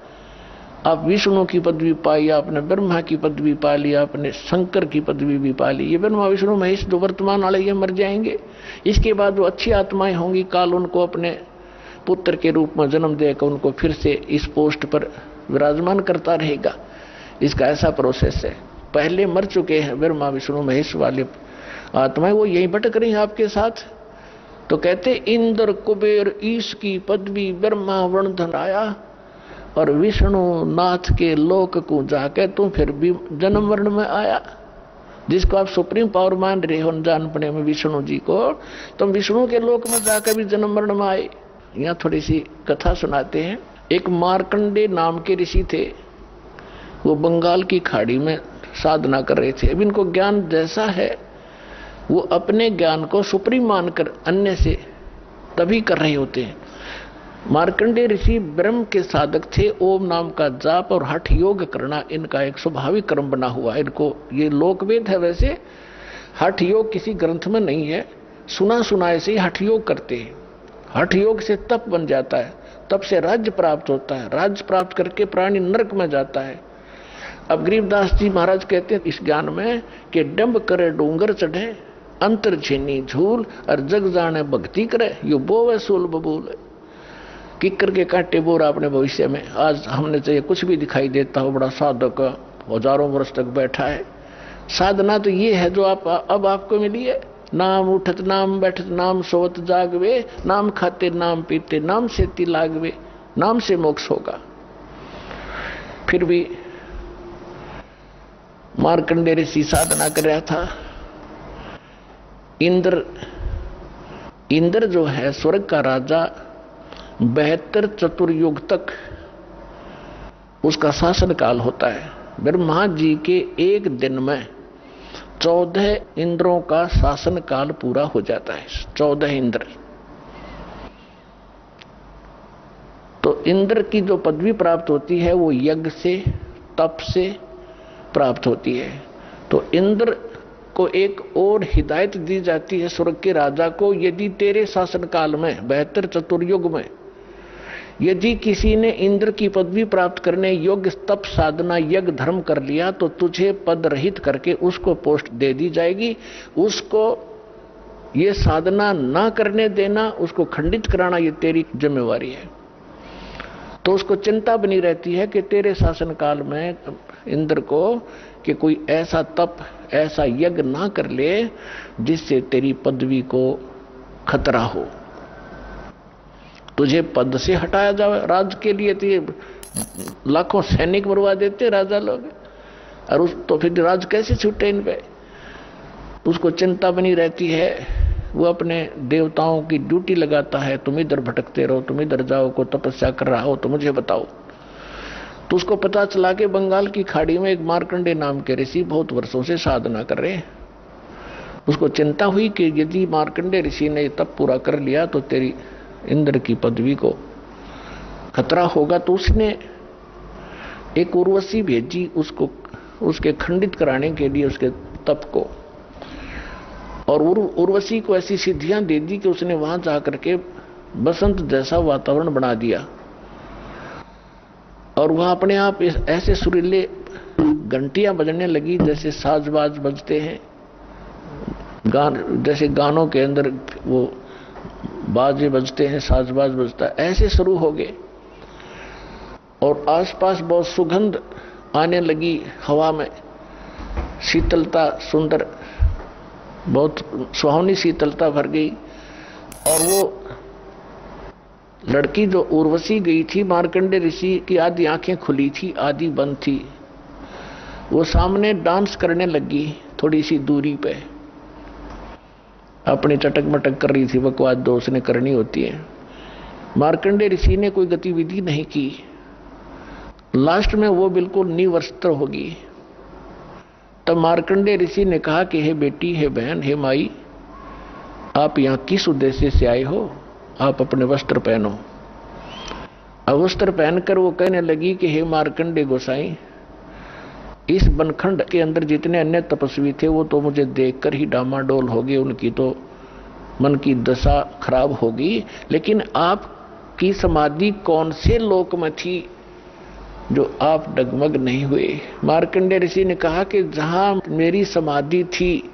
आप विष्णु की पदवी पाई, आपने ब्रह्मा की पदवी पा ली, आपने शंकर की पदवी भी पा ली। ये ब्रह्मा विष्णु महेश जो वर्तमान वाले ये मर जाएंगे, इसके बाद वो अच्छी आत्माएं होंगी, काल उनको अपने पुत्र के रूप में जन्म देकर उनको फिर से इस पोस्ट पर विराजमान करता रहेगा। इसका ऐसा प्रोसेस है। पहले मर चुके हैं ब्रह्मा विष्णु महेश वाले आत्माएं, वो यही भटक रही हैं आपके साथ। तो कहते इंद्र कुबेर ईश की पदवी ब्रह्मा वरुण धर्मराया और विष्णु नाथ के लोक को जाके तू फिर भी जन्म वर्ण में आया। जिसको आप सुप्रीम पावर मान रहे हो जान पड़े में विष्णु जी को, तुम विष्णु के लोक में जाकर भी जन्म वर्ण में आए। यहाँ थोड़ी सी कथा सुनाते हैं। एक मार्कंडे नाम के ऋषि थे, वो बंगाल की खाड़ी में साधना कर रहे थे। अब इनको ज्ञान जैसा है, वो अपने ज्ञान को सुप्रीम मानकर अन्य से तभी कर रहे होते हैं। मार्कंडेय ऋषि ब्रह्म के साधक थे। ओम नाम का जाप और हठ योग करना इनका एक स्वाभाविक कर्म बना हुआ है। इनको ये लोकवेद है। वैसे हठ योग किसी ग्रंथ में नहीं है, सुना सुनाए से ही हठ योग करते हैं। हठ योग से तप बन जाता है, तप से राज्य प्राप्त होता है, राज्य प्राप्त करके प्राणी नरक में जाता है। अब गरीबदास जी महाराज कहते हैं इस ज्ञान में कि डंब करे डूंगर चढ़े, अंतर छीनी झूल और जग जाने भक्ति करे, यो बोवे सूल बबूल। किक्कर के कांटे बोरा अपने भविष्य में। आज हमने चाहिए कुछ भी दिखाई देता हो, बड़ा साधक हजारों वर्ष तक बैठा है। साधना तो ये है जो अब आपको मिली है। नाम उठत नाम बैठत नाम सोवत जागवे, नाम खाते नाम पीते नाम से ती लागवे, नाम से मोक्ष होगा। फिर भी मार्कंडेय ऋषि साधना कर रहा था। इंद्र जो है स्वर्ग का राजा, 72 चतुर्युग तक उसका शासन काल होता है। ब्रह्मा जी के एक दिन में 14 इंद्रों का शासन काल पूरा हो जाता है। 14 इंद्र। तो इंद्र की जो पदवी प्राप्त होती है वो यज्ञ से, तप से प्राप्त होती है। तो इंद्र को एक और हिदायत दी जाती है स्वर्ग के राजा को, यदि तेरे शासन काल में 72 चतुर्युग में यदि किसी ने इंद्र की पदवी प्राप्त करने योग्य तप साधना यज्ञ धर्म कर लिया तो तुझे पद रहित करके उसको पोस्ट दे दी जाएगी। उसको ये साधना ना करने देना, उसको खंडित कराना, ये तेरी जिम्मेवारी है। तो उसको चिंता बनी रहती है कि तेरे शासन काल में इंद्र को कि कोई ऐसा तप ऐसा यज्ञ ना कर ले जिससे तेरी पदवी को खतरा हो, तुझे पद से हटाया जाए। राज के लिए तो ये लाखों सैनिक मरवा देते राजा लोग, और तो फिर राज कैसे छूटे इन पे। उसको चिंता बनी रहती है। वो अपने देवताओं की ड्यूटी लगाता है, तुम इधर भटकते रहो, तुम इधर जाओ, को तपस्या कर रहा हो तो मुझे बताओ। तो उसको पता चला कि बंगाल की खाड़ी में एक मार्कंडेय नाम के ऋषि बहुत वर्षों से साधना कर रहे हैं। उसको चिंता हुई कि यदि मार्कंडेय ऋषि ने तप पूरा कर लिया तो तेरी इंद्र की पदवी को खतरा होगा। तो उसने एक उर्वशी भेजी उसको, उसके खंडित कराने के लिए उसके तप को। और उर्वशी को ऐसी सिद्धियां दे दी कि उसने वहां जाकर के बसंत जैसा वातावरण बना दिया। और वहां अपने आप ऐसे सुरीले घंटियां बजने लगी जैसे साजबाज बजते हैं, जैसे गानों के अंदर वो बाजे बजते हैं, साजबाज बजता है, ऐसे शुरू हो गए। और आसपास बहुत सुगंध आने लगी, हवा में शीतलता, सुंदर बहुत सुहावनी शीतलता भर गई। और वो लड़की जो उर्वशी गई थी, मार्कंडेय ऋषि की आधी आंखें खुली थी, आधी बंद थी, वो सामने डांस करने लगी थोड़ी सी दूरी पे, अपनी चटक मटक कर रही थी, बकवास दो उसने करनी होती है। मार्कंडेय ऋषि ने कोई गतिविधि नहीं की। लास्ट में वो बिल्कुल निवस्त्र होगी तब मार्कंडेय ऋषि ने कहा कि हे बेटी, हे बहन, हे माई, आप यहाँ किस उद्देश्य से आए हो? आप अपने वस्त्र पहनो। अब वस्त्र पहनकर वो कहने लगी कि हे मार्कंडेय गोसाई, इस बनखंड के अंदर जितने अन्य तपस्वी थे वो तो मुझे देखकर ही डामाडोल हो गए, उनकी तो मन की दशा खराब होगी, लेकिन आपकी समाधि कौन से लोक में थी जो आप डगमग नहीं हुए? मार्कंडेय ऋषि ने कहा कि जहां मेरी समाधि थी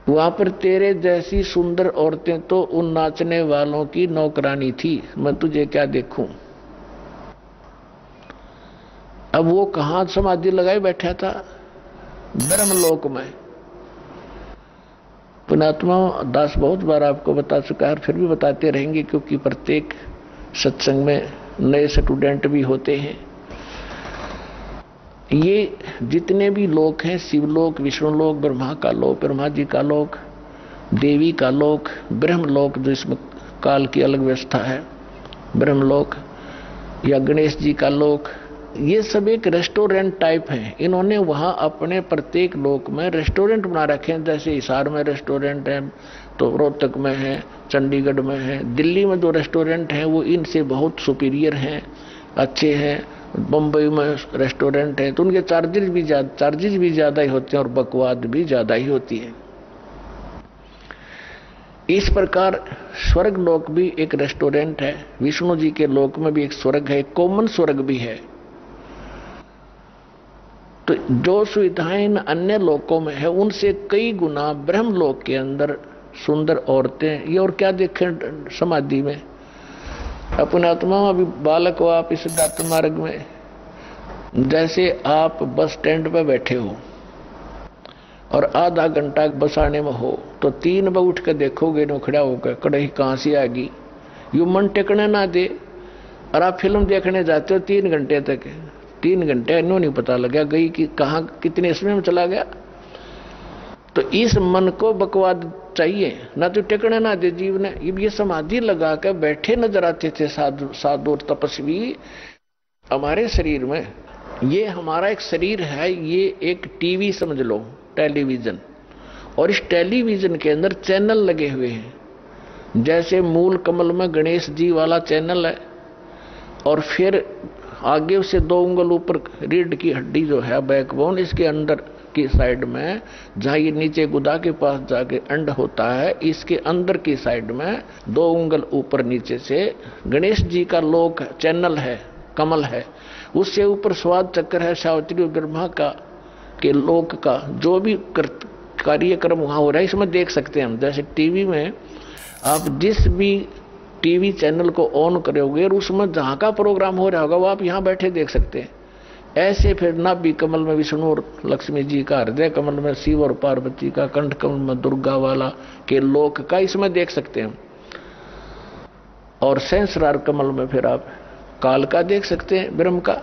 वहां पर तेरे जैसी सुंदर औरतें तो उन नाचने वालों की नौकरानी थी, मैं तुझे क्या देखूं? अब वो कहां समाधि लगाए बैठा था? ब्रह्मलोक में। पुण्यात्मा दास बहुत बार आपको बता चुका है, फिर भी बताते रहेंगे, क्योंकि प्रत्येक सत्संग में नए स्टूडेंट भी होते हैं। ये जितने भी लोक हैं, शिवलोक, विष्णुलोक, ब्रह्मा का लोक, ब्रह्मा जी का लोक, देवी का लोक, ब्रह्मलोक जो इसमें काल की अलग व्यवस्था है, ब्रह्मलोक, या गणेश जी का लोक, ये सब एक रेस्टोरेंट टाइप है। इन्होंने वहां अपने प्रत्येक लोक में रेस्टोरेंट बना रखे हैं। जैसे हिसार में रेस्टोरेंट है, तो रोहतक में है, चंडीगढ़ में है, दिल्ली में जो रेस्टोरेंट हैं वो इनसे बहुत सुपीरियर हैं, अच्छे हैं। बम्बई में रेस्टोरेंट है तो उनके चार्जेज भी ज्यादा ही होते हैं और बकवाद भी ज्यादा ही होती है। इस प्रकार स्वर्ग लोक भी एक रेस्टोरेंट है, विष्णु जी के लोक में भी एक स्वर्ग है, कॉमन स्वर्ग भी है। तो जो सुविधाएं अन्य लोकों में है उनसे कई गुना ब्रह्मलोक के अंदर सुंदर औरतें, ये और क्या देखें समाधि में। अपने आत्मा अभी बालक हो आप इस सिद्धार्थ मार्ग में, जैसे आप बस स्टैंड पर बैठे हो और आधा घंटा बस आने में हो, तो 3 बजे उठ कर देखोगे नो खड़ा होकर, कड़े कहां से आ गई, यू मन टेकने ना दे। और आप फिल्म देखने जाते हो 3 घंटे तक, 3 घंटे इन्हों नहीं पता लगा गई कि कहां कितने समय में चला गया। तो इस मन को बकवाद चाहिए, ना तो टेकने ना दे जीव ने। ये समाधि लगा कर बैठे नजर आते थे साधु और तपस्वी हमारे शरीर में। ये हमारा एक शरीर है, ये एक टीवी समझ लो, टेलीविजन, और इस टेलीविजन के अंदर चैनल लगे हुए हैं। जैसे मूल कमल में गणेश जी वाला चैनल है, और फिर आगे उसे 2 उंगल ऊपर रीढ़ की हड्डी जो है बैकबोन, इसके अंदर की साइड में जहां ये नीचे गुदा के पास जाके अंड होता है, इसके अंदर की साइड में 2 उंगल ऊपर नीचे से गणेश जी का लोक चैनल है, कमल है। उससे ऊपर स्वाद चक्र है, सावित्री ब्रह्मा का के लोक का जो भी कार्यक्रम वहां हो रहा है इसमें देख सकते हैं हम। जैसे टीवी में आप जिस भी टीवी चैनल को ऑन करोगे और उसमें जहां का प्रोग्राम हो रहा होगा वो आप यहां बैठे देख सकते हैं। ऐसे फिर नाभि कमल में विष्णु और लक्ष्मी जी का, हृदय कमल में शिव और पार्वती का, कंठ कमल में दुर्गा वाला के लोक का इसमें देख सकते हैं। और सहस्रार कमल में फिर आप काल का देख सकते हैं, ब्रह्म का।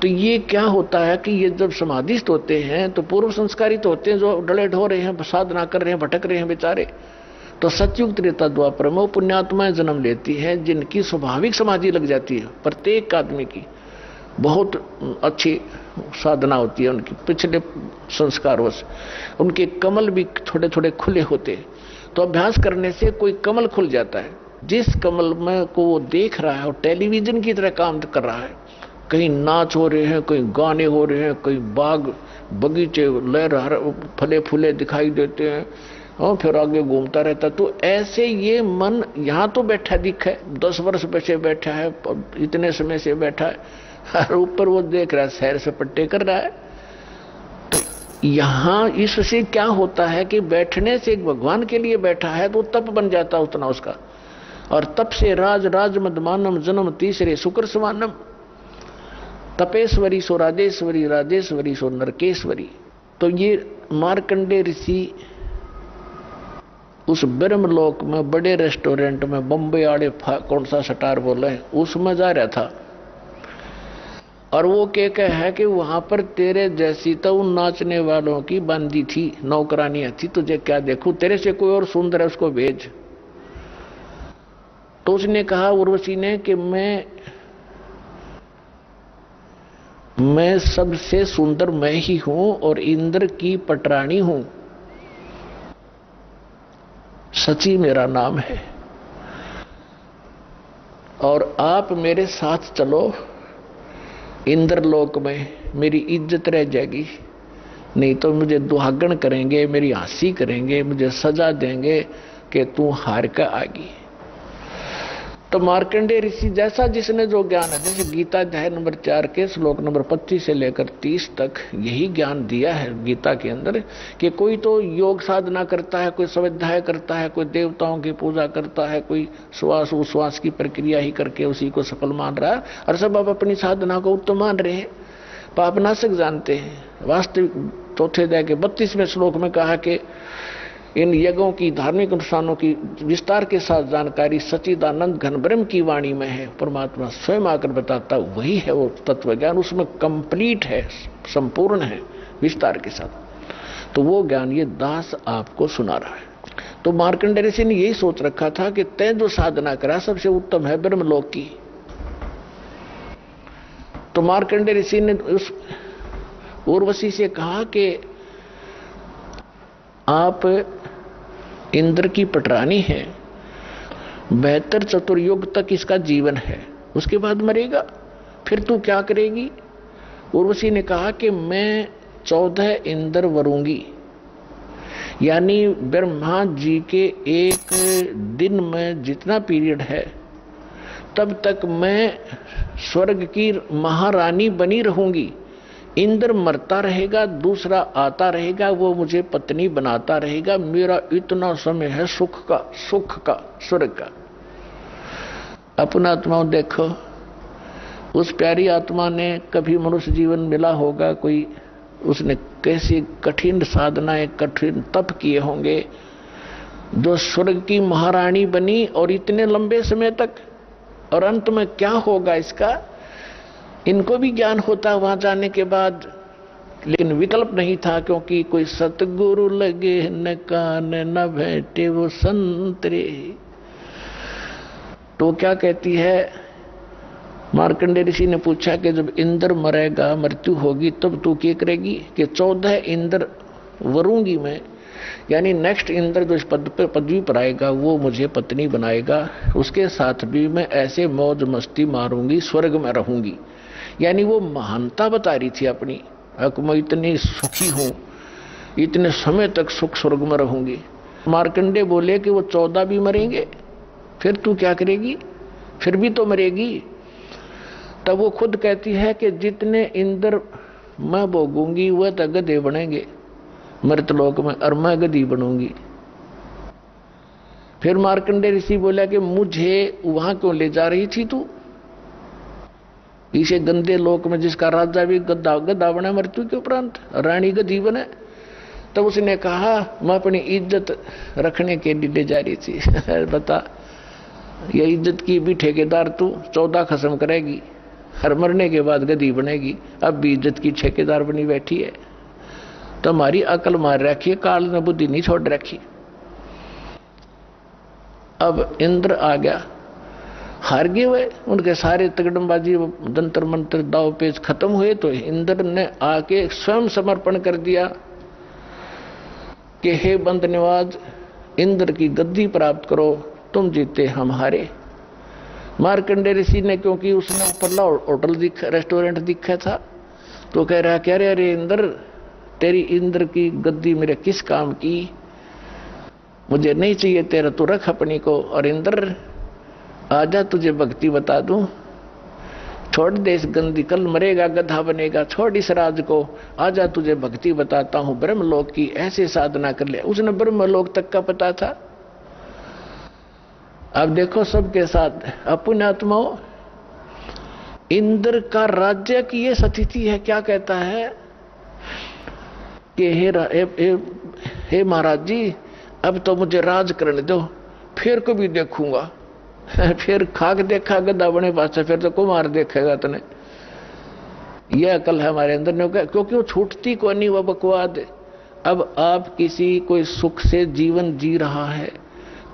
तो ये क्या होता है कि ये जब समाधिस्थ होते हैं तो पूर्व संस्कारित होते हैं, जो डले ढो रहे हैं, साधना कर रहे हैं, भटक रहे हैं बेचारे, तो सतयुग त्रेता द्वापर में पुण्यात्माएं जन्म लेती हैं जिनकी स्वाभाविक समाधि लग जाती है। प्रत्येक आदमी की बहुत अच्छी साधना होती है, उनकी पिछले संस्कारवश उनके कमल भी थोड़े थोड़े खुले होते हैं। तो अभ्यास करने से कोई कमल खुल जाता है। जिस कमल में को वो देख रहा है और टेलीविजन की तरह काम कर रहा है, कहीं नाच हो रहे हैं, कहीं गाने हो रहे हैं, कहीं बाग बगीचे लहर फले फूले दिखाई देते हैं, और फिर आगे घूमता रहता। तो ऐसे ये मन यहाँ तो बैठा दिखे, 10 वर्ष से बैठा है, इतने समय से बैठा है, और ऊपर वो देख रहा है, सैर सपट्टे कर रहा है। तो यहाँ इससे क्या होता है कि बैठने से एक भगवान के लिए बैठा है तो तप बन जाता उतना उसका, और तप से राज मदमानम जन्म तीसरे शुक्र समानम, तपेश्वरी सो राजेश्वरी, राजेश्वरी सो नरकेश्वरी। तो ये मार्कंडेय ऋषि उस ब्रह्मलोक में बड़े रेस्टोरेंट में, बम्बई आड़े कौन सा स्टार बोले, उसमें जा रहा था। और वो क्या है कि वहां पर तेरे जैसी तो उन नाचने वालों की बंदी थी, नौकरानियां थी, तुझे क्या देखूं, तेरे से कोई और सुंदर है उसको भेज। तो उसने कहा, उर्वशी ने, कि मैं मैं सबसे सुंदर मैं ही हूं और इंद्र की पटरानी हूं, सची मेरा नाम है, और आप मेरे साथ चलो इंद्रलोक में, मेरी इज्जत रह जाएगी, नहीं तो मुझे दुहागन करेंगे, मेरी हंसी करेंगे, मुझे सजा देंगे कि तू हार कर आगी। तो मार्कंडेय ऋषि जैसा जिसने जो ज्ञान है, जैसे गीता अध्याय नंबर 4 के श्लोक नंबर 25 से लेकर 30 तक यही ज्ञान दिया है गीता के अंदर, कि कोई तो योग साधना करता है, कोई स्वाध्याय करता है, कोई देवताओं की पूजा करता है, कोई श्वास उश्वास की प्रक्रिया ही करके उसी को सफल मान रहा है, और सब अब अपनी साधना को उत्तम मान रहे हैं, पापनाशक जानते हैं। वास्तविक चौथे अध्याय के 32वें श्लोक में कहा कि इन यज्ञों की, धार्मिक अनुष्ठानों की विस्तार के साथ जानकारी सच्चिदानंद घन ब्रह्म की वाणी में है। परमात्मा स्वयं आकर बताता वही है वो तत्व ज्ञान, उसमें कंप्लीट है, संपूर्ण है विस्तार के साथ। तो वो ज्ञान ये दास आपको सुना रहा है। तो मार्कंडेय ऋषि ने यही सोच रखा था कि तय जो साधना करा सबसे उत्तम है ब्रह्मलोक की। तो मार्कंडेय ऋषि ने उस उर्वशी से कहा कि आप इंद्र की पटरानी है, 72 चतुर्युग तक इसका जीवन है, उसके बाद मरेगा, फिर तू क्या करेगी? उर्वशी ने कहा कि मैं 14 इंद्र वरूंगी, यानी ब्रह्मा जी के एक दिन में जितना पीरियड है तब तक मैं स्वर्ग की महारानी बनी रहूंगी। इंद्र मरता रहेगा, दूसरा आता रहेगा, वो मुझे पत्नी बनाता रहेगा। मेरा इतना समय है सुख का, स्वर्ग का। अपना आत्माओं देखो, उस प्यारी आत्मा ने कभी मनुष्य जीवन मिला होगा, कोई उसने कैसी कठिन साधनाएं, कठिन तप किए होंगे, जो स्वर्ग की महारानी बनी और इतने लंबे समय तक। और अंत में क्या होगा इसका, इनको भी ज्ञान होता वहां जाने के बाद, लेकिन विकल्प नहीं था, क्योंकि कोई सतगुरु लगे न कान न बैठे वो संतरे। तो क्या कहती है, मार्कंडेय ऋषि ने पूछा कि जब इंद्र मरेगा, मृत्यु होगी, तब तू क्या करेगी? कि 14 इंद्र वरूंगी मैं, यानी नेक्स्ट इंद्र जो इस पदवी पर आएगा वो मुझे पत्नी बनाएगा, उसके साथ भी मैं ऐसे मौज मस्ती मारूंगी, स्वर्ग में रहूंगी। यानी वो महानता बता रही थी अपनी, मैं इतनी सुखी हूं, इतने समय तक सुख स्वर्ग में रहूंगी। मार्कंडेय बोले कि वो 14 भी मरेंगे, फिर तू क्या करेगी? फिर भी तो मरेगी। तब वो खुद कहती है कि जितने इंद्र मैं भोगूंगी वह तो गधे बनेंगे मृतलोक में, और मैं गधी बनूंगी। फिर मार्कंडेय ऋषि बोला कि मुझे वहां क्यों ले जा रही थी तू, इसे गंदे लोक में जिसका राजा भी गधा बना मृत्यु के उपरांत, रानी गधी बने। तब उसने कहा मैं अपनी इज्जत रखने के लिए ले जा रही थी। बता, ये इज्जत की भी ठेकेदार तू 14 खत्म करेगी, हर मरने के बाद गधी बनेगी, अब भी इज्जत की ठेकेदार बनी बैठी है। तो हमारी अकल मार रखी है, काल ने बुद्धि नहीं छोड़ रखी। अब इंद्र आ गया, हार गए वे, उनके सारे तगड़मबाजी जंतर मंत्र दाव पेच खत्म हुए। तो इंद्र ने आके स्वयं समर्पण कर दिया कि हे बंद निवाज, इंद्र की गद्दी प्राप्त करो, तुम जीते हम हारे। मार्कंडेय ऋषि ने, क्योंकि उसने ऊपर होटल रेस्टोरेंट दिखा था, तो कह रहा क्या रे, अरे इंद्र, तेरी इंद्र की गद्दी मेरे किस काम की, मुझे नहीं चाहिए तेरा, तू रख अपनी को। और इंद्र आजा, तुझे भक्ति बता दूं, छोड़ दे इस गंदी, कल मरेगा गधा बनेगा, छोड़ इस राज को, आजा तुझे भक्ति बताता हूं ब्रह्मलोक की, ऐसे साधना कर ले। उसने ब्रह्मलोक तक का पता था। अब देखो सबके साथ अपने आत्माओं, इंद्र का राज्य की ये स्थिति है। क्या कहता है कि हे महाराज जी, अब तो मुझे राज करने दो, फिर कभी देखूंगा। फिर खाक देखा गधा बने पास, फिर तो कुमार देखेगा तने। यह अकल है हमारे अंदर ने, क्योंकि वो छूटती को नहीं, वो बकवाद। अब आप किसी कोई सुख से जीवन जी रहा है,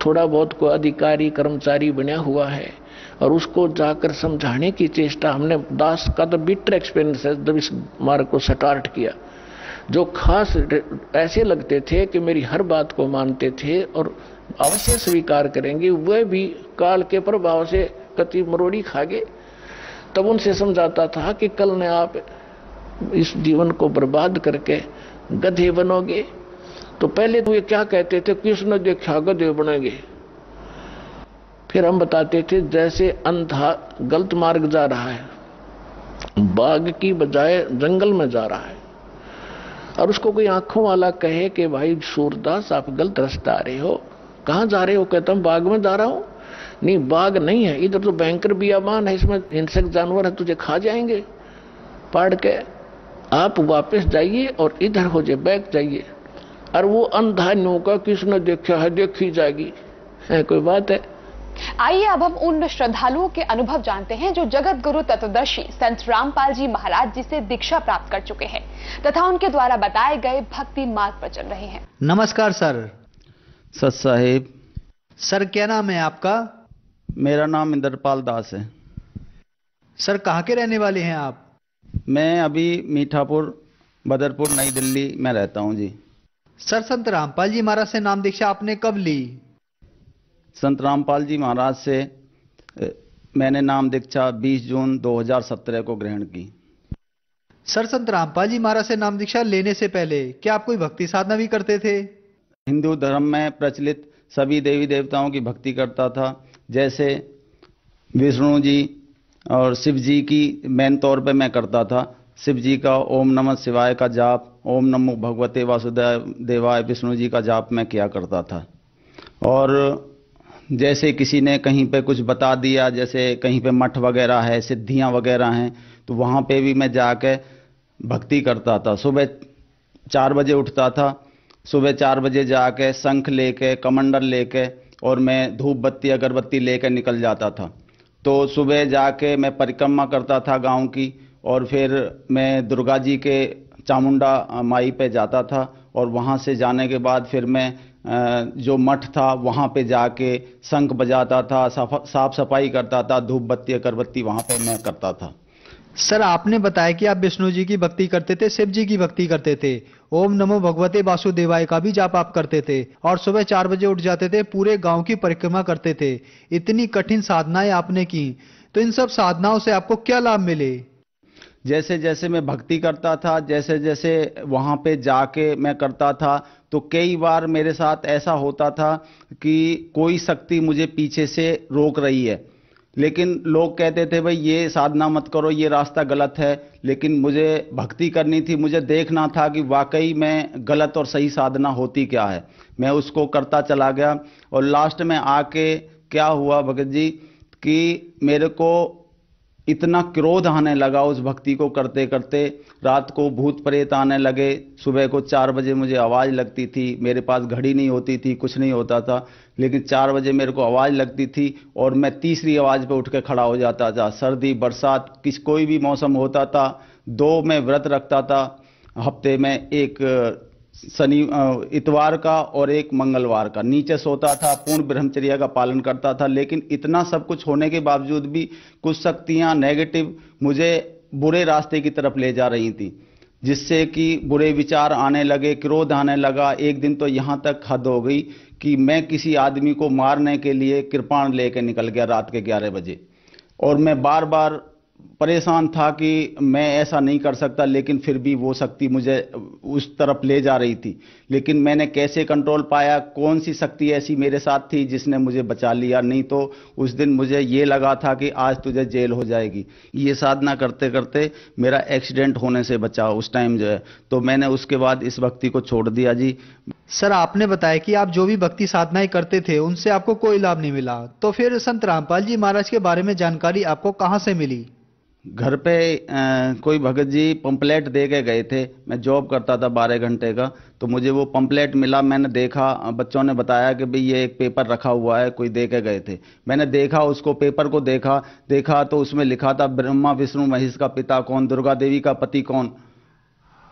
थोड़ा बहुत कोई अधिकारी कर्मचारी बना हुआ है, और उसको जाकर समझाने की चेष्टा हमने, दास का तो बिटर एक्सपीरियंस है जब इस मार्ग को स्टार्ट किया। जो खास ऐसे लगते थे कि मेरी हर बात को मानते थे और अवश्य स्वीकार करेंगे, वह भी काल के प्रभाव से कति मरोड़ी खा गए। तब उनसे समझाता था कि कल ने आप इस जीवन को बर्बाद करके गधे बनोगे। तो पहले तो ये क्या कहते थे, किसने देखा गधे बनेंगे। फिर हम बताते थे जैसे अंधा गलत मार्ग जा रहा है, बाघ की बजाय जंगल में जा रहा है, और उसको कोई आंखों वाला कहे कि भाई सूरदास आप गलत रास्ता आ रहे हो, कहां जा रहे हो, कहता हूं बाघ में जा रहा हूं। नहीं, बाघ नहीं है, इधर तो भयंकर बियाबान है, इसमें हिंसक जानवर है, तुझे खा जाएंगे पाड़ के। आप वापस जाइए और इधर हो जाए, बैक जाइए। और वो अंधा नौका किसने देखा है, देखी जाएगी, है कोई बात है। आइए अब हम उन श्रद्धालुओं के अनुभव जानते हैं जो जगत गुरु तत्वदर्शी संत रामपाल जी महाराज जी से दीक्षा प्राप्त कर चुके हैं तथा उनके द्वारा बताए गए भक्ति मार्ग पर चल रहे हैं। नमस्कार सर। सत साहिब। सर क्या नाम है आपका? मेरा नाम इंद्रपाल दास है। सर कहाँ के रहने वाले हैं आप? मैं अभी मीठापुर बदरपुर नई दिल्ली में रहता हूँ जी। सर संत रामपाल जी महाराज से नाम दीक्षा आपने कब ली? संत रामपाल जी महाराज से मैंने नाम दीक्षा 20 जून 2017 को ग्रहण की। सर संत रामपाल जी महाराज से नाम दीक्षा लेने से पहले क्या आप कोई भक्ति साधना भी करते थे? हिंदू धर्म में प्रचलित सभी देवी देवताओं की भक्ति करता था, जैसे विष्णु जी और शिव जी की मेन तौर पे मैं करता था। शिव जी का ओम नमः शिवाय का जाप, ओम नमो भगवते वासुदेव देवाय विष्णु जी का जाप मैं किया करता था। और जैसे किसी ने कहीं पे कुछ बता दिया, जैसे कहीं पे मठ वगैरह है, सिद्धियां वगैरह हैं, तो वहाँ पे भी मैं जाके भक्ति करता था। सुबह 4 बजे उठता था, सुबह 4 बजे जाके शंख लेके कमंडल लेके और मैं धूप बत्ती अगरबत्ती लेकर निकल जाता था। तो सुबह जाके मैं परिक्रमा करता था गांव की, और फिर मैं दुर्गा जी के चामुंडा माई पे जाता था, और वहाँ से जाने के बाद फिर मैं जो मठ था वहाँ पे जाके शंख बजाता था, साफ सफाई करता था, धूप बत्ती अगरबत्ती वहाँ पे मैं करता था। सर आपने बताया कि आप विष्णु जी की भक्ति करते थे, शिव जी की भक्ति करते थे, ओम नमो भगवते वासुदेवाय का भी जाप आप करते थे, और सुबह 4 बजे उठ जाते थे, पूरे गांव की परिक्रमा करते थे। इतनी कठिन साधनाएं आपने की, तो इन सब साधनाओं से आपको क्या लाभ मिले? जैसे जैसे मैं भक्ति करता था, जैसे जैसे वहाँ पे जाके मैं करता था, तो कई बार मेरे साथ ऐसा होता था कि कोई शक्ति मुझे पीछे से रोक रही है, लेकिन लोग कहते थे भाई ये साधना मत करो, ये रास्ता गलत है। लेकिन मुझे भक्ति करनी थी, मुझे देखना था कि वाकई में गलत और सही साधना होती क्या है। मैं उसको करता चला गया, और लास्ट में आके क्या हुआ भगत जी कि मेरे को इतना क्रोध आने लगा उस भक्ति को करते करते। रात को भूत प्रेत आने लगे, सुबह को 4 बजे मुझे आवाज़ लगती थी, मेरे पास घड़ी नहीं होती थी, कुछ नहीं होता था, लेकिन 4 बजे मेरे को आवाज़ लगती थी और मैं तीसरी आवाज़ पे उठ के खड़ा हो जाता था। सर्दी बरसात कोई भी मौसम होता था। 2 मैं व्रत रखता था हफ्ते में, एक इतवार का और एक मंगलवार का। नीचे सोता था, पूर्ण ब्रह्मचर्य का पालन करता था। लेकिन इतना सब कुछ होने के बावजूद भी कुछ शक्तियां नेगेटिव मुझे बुरे रास्ते की तरफ ले जा रही थी, जिससे कि बुरे विचार आने लगे, क्रोध आने लगा। एक दिन तो यहां तक हद हो गई कि मैं किसी आदमी को मारने के लिए कृपाण लेके निकल गया रात के 11 बजे, और मैं बार बार परेशान था कि मैं ऐसा नहीं कर सकता, लेकिन फिर भी वो शक्ति मुझे उस तरफ ले जा रही थी। लेकिन मैंने कैसे कंट्रोल पाया, कौन सी शक्ति ऐसी मेरे साथ थी जिसने मुझे बचा लिया? नहीं तो उस दिन मुझे ये लगा था कि आज तुझे जेल हो जाएगी। ये साधना करते करते मेरा एक्सीडेंट होने से बचा उस टाइम जो है, तो मैंने उसके बाद इस भक्ति को छोड़ दिया जी। सर आपने बताया कि आप जो भी भक्ति साधनाएं करते थे उनसे आपको कोई लाभ नहीं मिला, तो फिर संत रामपाल जी महाराज के बारे में जानकारी आपको कहां से मिली? घर पे कोई भगत जी पंपलेट दे के गए थे। मैं जॉब करता था 12 घंटे का, तो मुझे वो पंपलेट मिला। मैंने देखा, बच्चों ने बताया कि भाई ये एक पेपर रखा हुआ है, कोई दे के गए थे। मैंने देखा उसको, पेपर को देखा तो उसमें लिखा था ब्रह्मा विष्णु महेश का पिता कौन, दुर्गा देवी का पति कौन।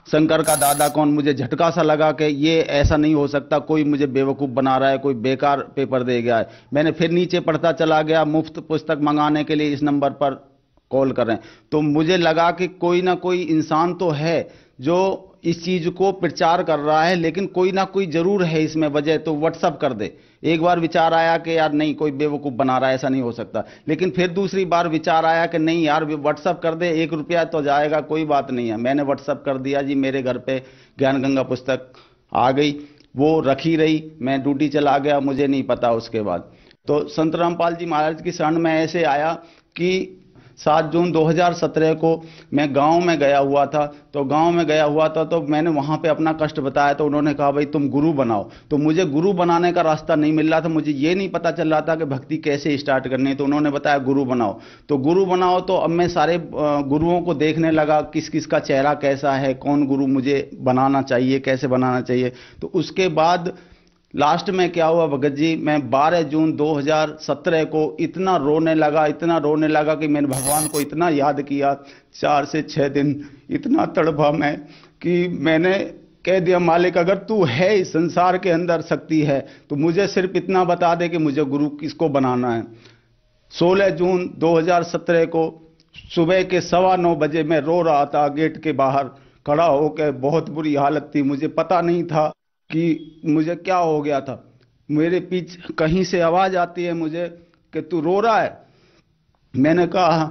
शंकर का दादा कौन, मुझे झटका सा लगा कि ये ऐसा नहीं हो सकता, कोई मुझे बेवकूफ़ बना रहा है, कोई बेकार पेपर दे गया है। मैंने फिर नीचे पढ़ता चला गया, मुफ्त पुस्तक मंगाने के लिए इस नंबर पर कॉल कर रहे हैं। तो मुझे लगा कि कोई ना कोई इंसान तो है जो इस चीज को प्रचार कर रहा है, लेकिन कोई ना कोई जरूर है इसमें वजह, तो व्हाट्सअप कर दे। एक बार विचार आया कि यार नहीं, कोई बेवकूफ बना रहा है, ऐसा नहीं हो सकता। लेकिन फिर दूसरी बार विचार आया कि नहीं यार, व्हाट्सअप कर दे, 1 रुपया तो जाएगा, कोई बात नहीं है। मैंने व्हाट्सअप कर दिया जी, मेरे घर पे ज्ञान गंगा पुस्तक आ गई, वो रखी रही, मैं ड्यूटी चला गया, मुझे नहीं पता उसके बाद। तो संत रामपाल जी महाराज की शरण में ऐसे आया कि 7 जून 2017 को मैं गांव में गया हुआ था। तो गांव में गया हुआ था तो मैंने वहां पे अपना कष्ट बताया, तो उन्होंने कहा भाई तुम गुरु बनाओ। तो मुझे गुरु बनाने का रास्ता नहीं मिल रहा था, मुझे ये नहीं पता चल रहा था कि भक्ति कैसे स्टार्ट करनी है। तो उन्होंने बताया गुरु बनाओ। तो गुरु बनाओ, तो अब मैं सारे गुरुओं को देखने लगा, किस किस का चेहरा कैसा है, कौन गुरु मुझे बनाना चाहिए, कैसे बनाना चाहिए। तो उसके बाद लास्ट में क्या हुआ भगत जी, मैं 12 जून 2017 को इतना रोने लगा कि मैंने भगवान को इतना याद किया, 4 से 6 दिन इतना तड़पा मैं कि मैंने कह दिया मालिक अगर तू है इस संसार के अंदर शक्ति है तो मुझे सिर्फ इतना बता दे कि मुझे गुरु किसको बनाना है। 16 जून 2017 को सुबह के 9:15 बजे मैं रो रहा था, गेट के बाहर खड़ा होकर, बहुत बुरी हालत थी, मुझे पता नहीं था कि मुझे क्या हो गया था। मेरे पीछे कहीं से आवाज आती है मुझे कि तू रो रहा है। मैंने कहा,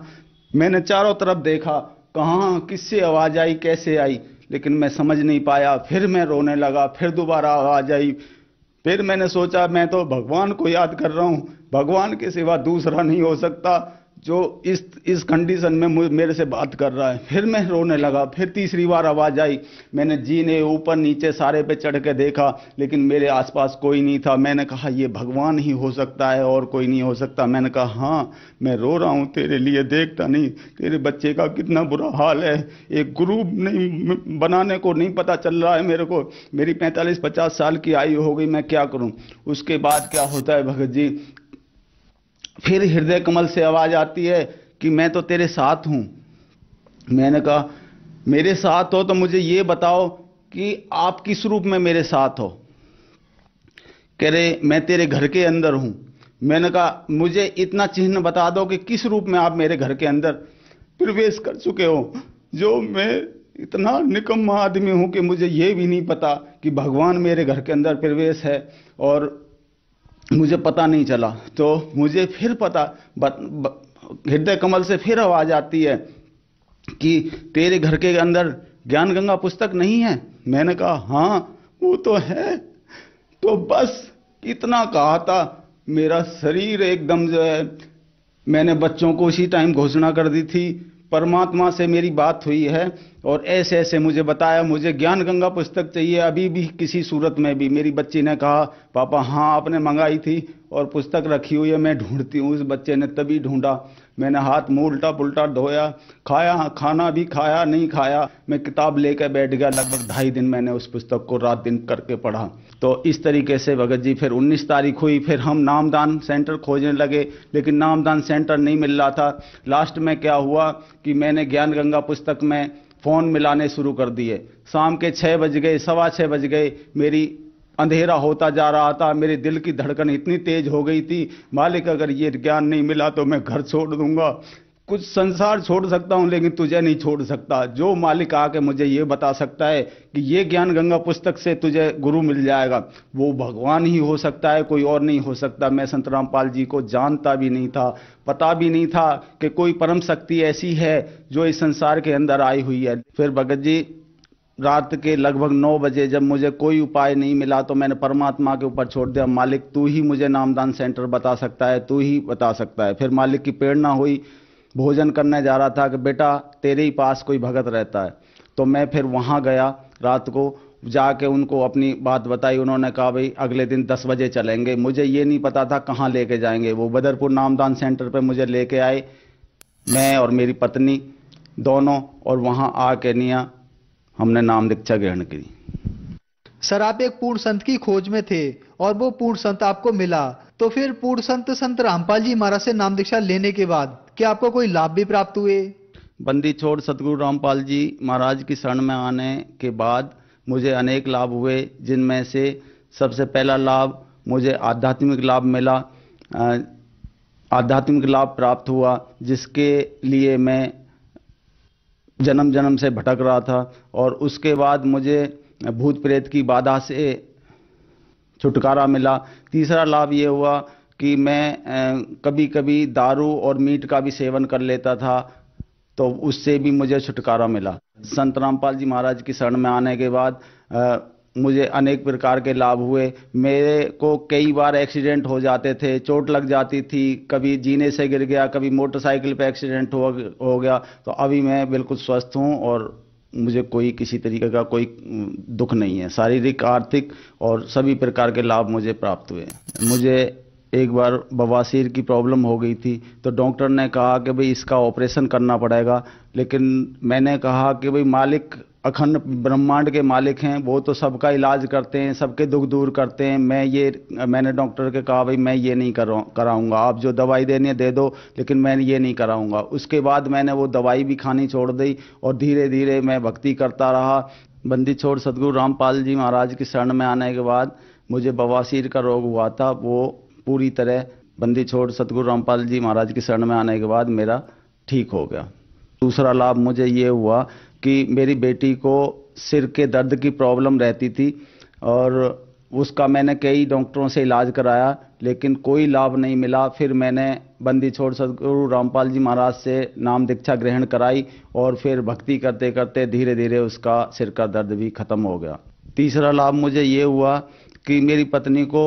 मैंने चारों तरफ देखा, कहाँ किससे आवाज आई, कैसे आई, लेकिन मैं समझ नहीं पाया। फिर मैं रोने लगा, फिर दोबारा आवाज आई। फिर मैंने सोचा मैं तो भगवान को याद कर रहा हूँ, भगवान के सिवा दूसरा नहीं हो सकता जो इस कंडीशन में मेरे से बात कर रहा है। फिर मैं रोने लगा। फिर तीसरी बार आवाज आई। मैंने जीने ऊपर नीचे सारे पे चढ़ के देखा, लेकिन मेरे आसपास कोई नहीं था। मैंने कहा ये भगवान ही हो सकता है और कोई नहीं हो सकता। मैंने कहा हाँ मैं रो रहा हूँ तेरे लिए, देखता नहीं तेरे बच्चे का कितना बुरा हाल है, एक गुरु नहीं बनाने को नहीं पता चल रहा है मेरे को। मेरी 45-50 साल की आयु हो गई, मैं क्या करूँ। उसके बाद क्या होता है भगत जी, फिर हृदय कमल से आवाज आती है कि मैं तो तेरे साथ हूं। मैंने कहा मेरे साथ हो तो मुझे ये बताओ कि आप किस रूप में मेरे साथ हो। कह रहे मैं तेरे घर के अंदर हूं। मैंने कहा मुझे इतना चिन्ह बता दो कि किस रूप में आप मेरे घर के अंदर प्रवेश कर चुके हो। जो मैं इतना निकम्मा आदमी हूं कि मुझे ये भी नहीं पता कि भगवान मेरे घर के अंदर प्रवेश है, और मुझे पता नहीं चला। तो मुझे फिर पता हृदय कमल से फिर आवाज आती है कि तेरे घर के अंदर ज्ञान गंगा पुस्तक नहीं है। मैंने कहा हाँ वो तो है। तो बस इतना कहा था, मेरा शरीर एकदम जो है, मैंने बच्चों को उसी टाइम घोषणा कर दी थी, परमात्मा से मेरी बात हुई है और ऐसे ऐसे मुझे बताया मुझे ज्ञान गंगा पुस्तक चाहिए अभी भी किसी सूरत में भी। मेरी बच्ची ने कहा पापा हाँ आपने मंगाई थी और पुस्तक रखी हुई है, मैं ढूंढती हूँ। उस बच्चे ने तभी ढूंढा। मैंने हाथ मुंह उल्टा पुल्टा धोया, खाया, खाना भी खाया नहीं खाया, मैं किताब लेकर बैठ गया। लगभग 2.5 दिन मैंने उस पुस्तक को रात दिन करके पढ़ा। तो इस तरीके से भगत जी फिर 19 तारीख हुई, फिर हम नामदान सेंटर खोजने लगे, लेकिन नामदान सेंटर नहीं मिल रहा था। लास्ट में क्या हुआ कि मैंने ज्ञान गंगा पुस्तक में फोन मिलाने शुरू कर दिए। शाम के 6 बज गए, 6:15 बज गए, मेरी अंधेरा होता जा रहा था। मेरे दिल की धड़कन इतनी तेज हो गई थी, मालिक अगर ये ज्ञान नहीं मिला तो मैं घर छोड़ दूंगा, कुछ संसार छोड़ सकता हूं लेकिन तुझे नहीं छोड़ सकता। जो मालिक आके मुझे ये बता सकता है कि ये ज्ञान गंगा पुस्तक से तुझे गुरु मिल जाएगा, वो भगवान ही हो सकता है, कोई और नहीं हो सकता। मैं संत रामपाल जी को जानता भी नहीं था, पता भी नहीं था कि कोई परम शक्ति ऐसी है जो इस संसार के अंदर आई हुई है। फिर भगत जी रात के लगभग 9 बजे जब मुझे कोई उपाय नहीं मिला तो मैंने परमात्मा के ऊपर छोड़ दिया, मालिक तू ही मुझे नामदान सेंटर बता सकता है, तू ही बता सकता है। फिर मालिक की प्रेरणा हुई, भोजन करने जा रहा था कि बेटा तेरे ही पास कोई भगत रहता है। तो मैं फिर वहाँ गया, रात को जाके उनको अपनी बात बताई। उन्होंने कहा भाई अगले दिन 10 बजे चलेंगे। मुझे ये नहीं पता था कहाँ लेके जाएंगे। वो बदरपुर नामदान सेंटर पे मुझे लेके आए, मैं और मेरी पत्नी दोनों, और वहाँ आके निया हमने नाम दीक्षा ग्रहण की। सर आप एक पूर्ण संत की खोज में थे और वो पूर्ण संत आपको मिला, तो फिर पूर्ण संत रामपाल जी महाराज से नाम दीक्षा लेने के बाद क्या आपको कोई लाभ भी प्राप्त हुए? बंदी छोड़ सतगुरु रामपाल जी महाराज की शरण में आने के बाद मुझे अनेक लाभ हुए, जिनमें से सबसे पहला लाभ मुझे आध्यात्मिक लाभ मिला। आध्यात्मिक लाभ प्राप्त हुआ, जिसके लिए मैं जन्म जन्म से भटक रहा था। और उसके बाद मुझे भूत प्रेत की बाधा से छुटकारा मिला। तीसरा लाभ ये हुआ कि मैं कभी कभी दारू और मीट का भी सेवन कर लेता था, तो उससे भी मुझे छुटकारा मिला। संत रामपाल जी महाराज की शरण में आने के बाद मुझे अनेक प्रकार के लाभ हुए। मेरे को कई बार एक्सीडेंट हो जाते थे, चोट लग जाती थी, कभी जीने से गिर गया, कभी मोटरसाइकिल पे एक्सीडेंट हो गया। तो अभी मैं बिल्कुल स्वस्थ हूँ और मुझे कोई किसी तरीके का कोई दुख नहीं है। शारीरिक, आर्थिक और सभी प्रकार के लाभ मुझे प्राप्त हुए। मुझे एक बार बवासीर की प्रॉब्लम हो गई थी, तो डॉक्टर ने कहा कि भाई इसका ऑपरेशन करना पड़ेगा। लेकिन मैंने कहा कि भाई मालिक अखंड ब्रह्मांड के मालिक हैं, वो तो सबका इलाज करते हैं, सबके दुख दूर करते हैं। मैंने डॉक्टर के कहा भाई मैं ये नहीं कराऊंगा, आप जो दवाई देनी है दे दो, लेकिन मैं ये नहीं कराऊंगा। उसके बाद मैंने वो दवाई भी खानी छोड़ दी और धीरे धीरे मैं भक्ति करता रहा। बंदी छोड़ सतगुरु रामपाल जी महाराज की शरण में आने के बाद मुझे बवासीर का रोग हुआ था, वो पूरी तरह बंदी छोड़ सतगुरु रामपाल जी महाराज की शरण में आने के बाद मेरा ठीक हो गया। दूसरा लाभ मुझे ये हुआ कि मेरी बेटी को सिर के दर्द की प्रॉब्लम रहती थी और उसका मैंने कई डॉक्टरों से इलाज कराया, लेकिन कोई लाभ नहीं मिला। फिर मैंने बंदी छोड़ सतगुरु रामपाल जी महाराज से नाम दीक्षा ग्रहण कराई और फिर भक्ति करते करते धीरे धीरे उसका सिर का दर्द भी खत्म हो गया। तीसरा लाभ मुझे ये हुआ कि मेरी पत्नी को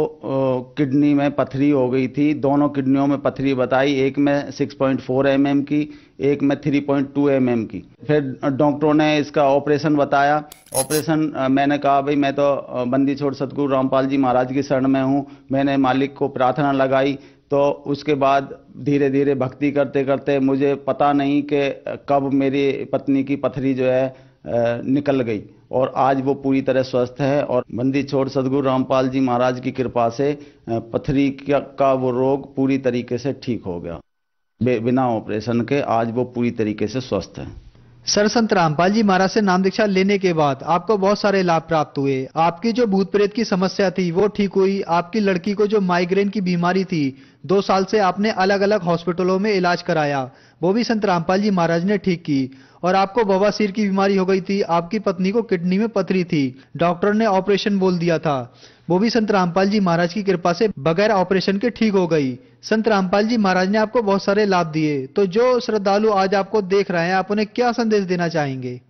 किडनी में पथरी हो गई थी। दोनों किडनियों में पथरी बताई, एक में 6.4 mm की, एक में 3.2 mm की। फिर डॉक्टरों ने इसका ऑपरेशन बताया। ऑपरेशन मैंने कहा भाई मैं तो बंदी छोड़ सतगुरु रामपाल जी महाराज की शरण में हूँ। मैंने मालिक को प्रार्थना लगाई, तो उसके बाद धीरे धीरे भक्ति करते करते मुझे पता नहीं कि कब मेरी पत्नी की पथरी जो है निकल गई और आज वो पूरी तरह स्वस्थ है। और बंदी छोड़ सतगुरु रामपाल जी महाराज की कृपा से पथरी का वो रोग पूरी तरीके से ठीक हो गया। बिना ऑपरेशन के आज वो पूरी तरीके से स्वस्थ है। सर, संत रामपाल जी महाराज से नाम दीक्षा लेने के बाद आपको बहुत सारे लाभ प्राप्त हुए। आपकी जो भूत प्रेत की समस्या थी वो ठीक हुई। आपकी लड़की को जो माइग्रेन की बीमारी थी, 2 साल से आपने अलग अलग हॉस्पिटलों में इलाज कराया, वो भी संत रामपाल जी महाराज ने ठीक की। और आपको बवासीर की बीमारी हो गई थी, आपकी पत्नी को किडनी में पथरी थी, डॉक्टर ने ऑपरेशन बोल दिया था, वो भी संत रामपाल जी महाराज की कृपा से बगैर ऑपरेशन के ठीक हो गई। संत रामपाल जी महाराज ने आपको बहुत सारे लाभ दिए। तो जो श्रद्धालु आज आपको देख रहे हैं, आप उन्हें क्या संदेश देना चाहेंगे?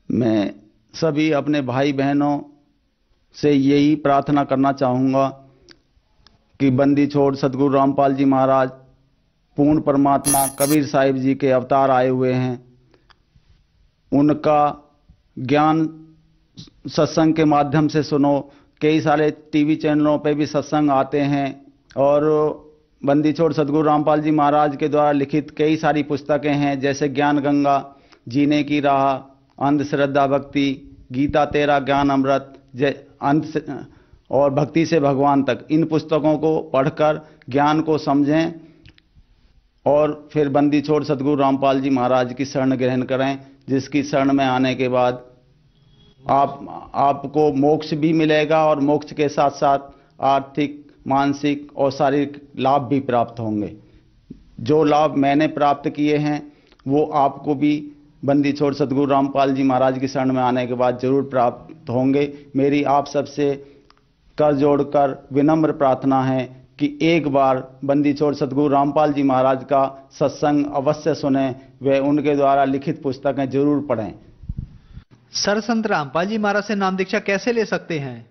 मैं सभी अपने भाई बहनों से यही प्रार्थना करना चाहूंगा कि बंदी छोड़ सतगुरु रामपाल जी महाराज पूर्ण परमात्मा कबीर साहिब जी के अवतार आए हुए हैं। उनका ज्ञान सत्संग के माध्यम से सुनो। कई सारे टीवी चैनलों पे भी सत्संग आते हैं और बंदी छोड़ सतगुरु रामपाल जी महाराज के द्वारा लिखित कई सारी पुस्तकें हैं, जैसे ज्ञान गंगा, जीने की राह, अंधश्रद्धा भक्ति, गीता तेरा ज्ञान अमृत और भक्ति से भगवान तक। इन पुस्तकों को पढ़कर ज्ञान को समझें और फिर बंदी छोड़ सतगुरु रामपाल जी महाराज की शरण ग्रहण करें, जिसकी शरण में आने के बाद आपको मोक्ष भी मिलेगा और मोक्ष के साथ साथ आर्थिक, मानसिक और शारीरिक लाभ भी प्राप्त होंगे। जो लाभ मैंने प्राप्त किए हैं वो आपको भी बंदी छोड़ सतगुरु रामपाल जी महाराज की शरण में आने के बाद जरूर प्राप्त होंगे। मेरी आप सबसे कर जोड़कर विनम्र प्रार्थना है कि एक बार बंदी छोड़ सतगुरु रामपाल जी महाराज का सत्संग अवश्य सुने, वे उनके द्वारा लिखित पुस्तकें जरूर पढ़ें। सर, संत रामपाल जी महाराज से नाम दीक्षा कैसे ले सकते हैं?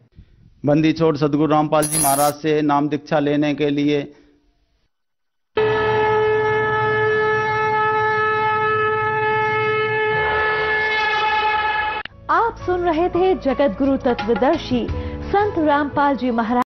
बंदी छोड़ सतगुरु रामपाल जी महाराज से नाम दीक्षा लेने के लिए आप सुन रहे थे जगत गुरु तत्वदर्शी संत रामपाल जी महाराज